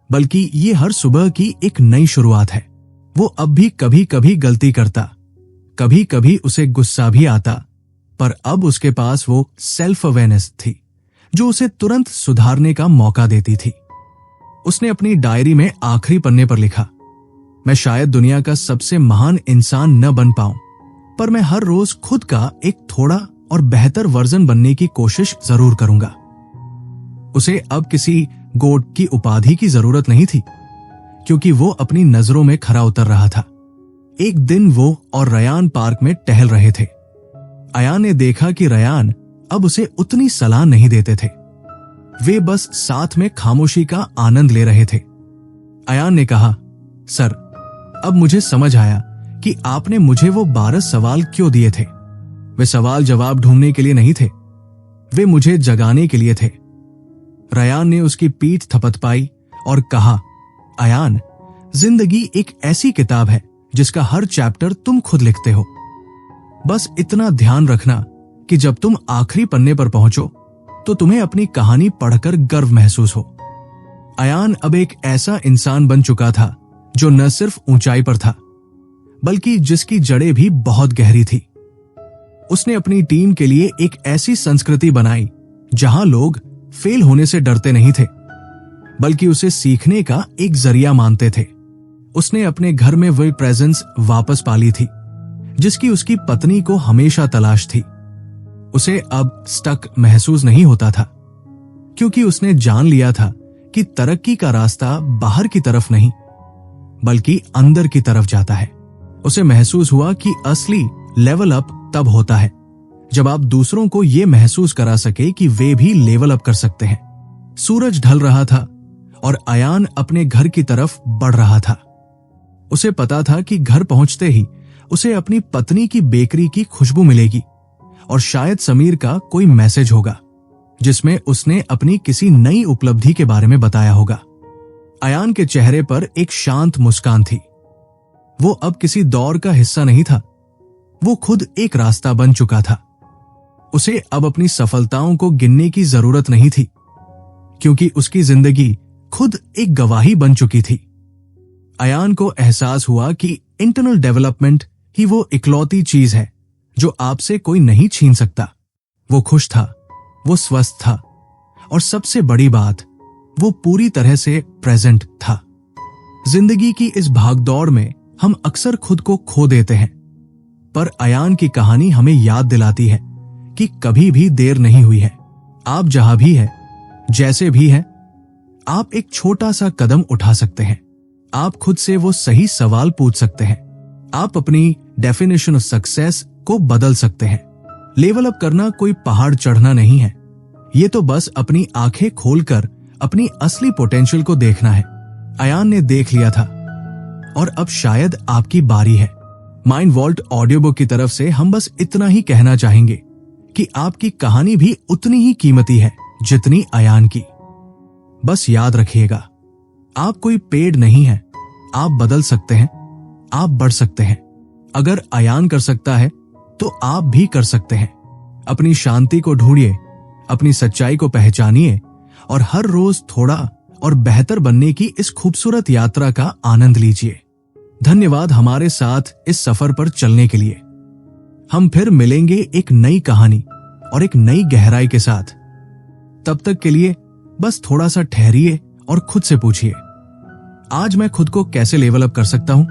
S1: बल्कि ये हर सुबह की एक नई शुरुआत है। वो अब भी कभी कभी गलती करता, कभी कभी उसे गुस्सा भी आता, पर अब उसके पास वो सेल्फ अवेयरनेस थी जो उसे तुरंत सुधारने का मौका देती थी। उसने अपनी डायरी में आखिरी पन्ने पर लिखा, मैं शायद दुनिया का सबसे महान इंसान न बन पाऊं, पर मैं हर रोज खुद का एक थोड़ा और बेहतर वर्जन बनने की कोशिश जरूर करूंगा। उसे अब किसी गोड की उपाधि की जरूरत नहीं थी, क्योंकि वो अपनी नजरों में खरा उतर रहा था। एक दिन वो और रयान पार्क में टहल रहे थे। अयान ने देखा कि रयान अब उसे उतनी सलाह नहीं देते थे। वे बस साथ में खामोशी का आनंद ले रहे थे। अयान ने कहा, सर, अब मुझे समझ आया कि आपने मुझे वो 12 सवाल क्यों दिए थे। वे सवाल जवाब ढूंढने के लिए नहीं थे, वे मुझे जगाने के लिए थे। रयान ने उसकी पीठ थपथपाई और कहा, अयान, जिंदगी एक ऐसी किताब है जिसका हर चैप्टर तुम खुद लिखते हो। बस इतना ध्यान रखना कि जब तुम आखिरी पन्ने पर पहुंचो तो तुम्हें अपनी कहानी पढ़कर गर्व महसूस हो। अयान अब एक ऐसा इंसान बन चुका था जो न सिर्फ ऊंचाई पर था, बल्कि जिसकी जड़ें भी बहुत गहरी थी। उसने अपनी टीम के लिए एक ऐसी संस्कृति बनाई जहां लोग फेल होने से डरते नहीं थे, बल्कि उसे सीखने का एक जरिया मानते थे। उसने अपने घर में वही प्रेजेंस वापस पाली थी जिसकी उसकी पत्नी को हमेशा तलाश थी। उसे अब स्टक महसूस नहीं होता था क्योंकि उसने जान लिया था कि तरक्की का रास्ता बाहर की तरफ नहीं बल्कि अंदर की तरफ जाता है। उसे महसूस हुआ कि असली लेवल अप तब होता है जब आप दूसरों को यह महसूस करा सके कि वे भी लेवल अप कर सकते हैं। सूरज ढल रहा था और अयान अपने घर की तरफ बढ़ रहा था। उसे पता था कि घर पहुंचते ही उसे अपनी पत्नी की बेकरी की खुशबू मिलेगी और शायद समीर का कोई मैसेज होगा जिसमें उसने अपनी किसी नई उपलब्धि के बारे में बताया होगा। अयान के चेहरे पर एक शांत मुस्कान थी। वो अब किसी दौर का हिस्सा नहीं था, वो खुद एक रास्ता बन चुका था। उसे अब अपनी सफलताओं को गिनने की जरूरत नहीं थी क्योंकि उसकी जिंदगी खुद एक गवाही बन चुकी थी। अयान को एहसास हुआ कि इंटरनल डेवलपमेंट ही वो इकलौती चीज है जो आपसे कोई नहीं छीन सकता। वो खुश था, वो स्वस्थ था और सबसे बड़ी बात, वो पूरी तरह से प्रेजेंट था। जिंदगी की इस भागदौड़ में हम अक्सर खुद को खो देते हैं, पर अयान की कहानी हमें याद दिलाती है कि कभी भी देर नहीं हुई है। आप जहां भी हैं, जैसे भी हैं, आप एक छोटा सा कदम उठा सकते हैं। आप खुद से वो सही सवाल पूछ सकते हैं। आप अपनी डेफिनेशन ऑफ सक्सेस को बदल सकते हैं। लेवल अप करना कोई पहाड़ चढ़ना नहीं है, ये तो बस अपनी आंखें खोलकर अपनी असली पोटेंशियल को देखना है। अयान ने देख लिया था और अब शायद आपकी बारी है। माइंड वॉल्ट ऑडियो बुक की तरफ से हम बस इतना ही कहना चाहेंगे कि आपकी कहानी भी उतनी ही कीमती है जितनी अयान की। बस याद रखिएगा, आप कोई पेड़ नहीं है, आप बदल सकते हैं, आप बढ़ सकते हैं। अगर अयान कर सकता है तो आप भी कर सकते हैं। अपनी शांति को ढूंढिए, अपनी सच्चाई को पहचानिए और हर रोज थोड़ा और बेहतर बनने की इस खूबसूरत यात्रा का आनंद लीजिए। धन्यवाद हमारे साथ इस सफर पर चलने के लिए। हम फिर मिलेंगे एक नई कहानी और एक नई गहराई के साथ। तब तक के लिए बस थोड़ा सा ठहरिए और खुद से पूछिए, आज मैं खुद को कैसे लेवल अप कर सकता हूं?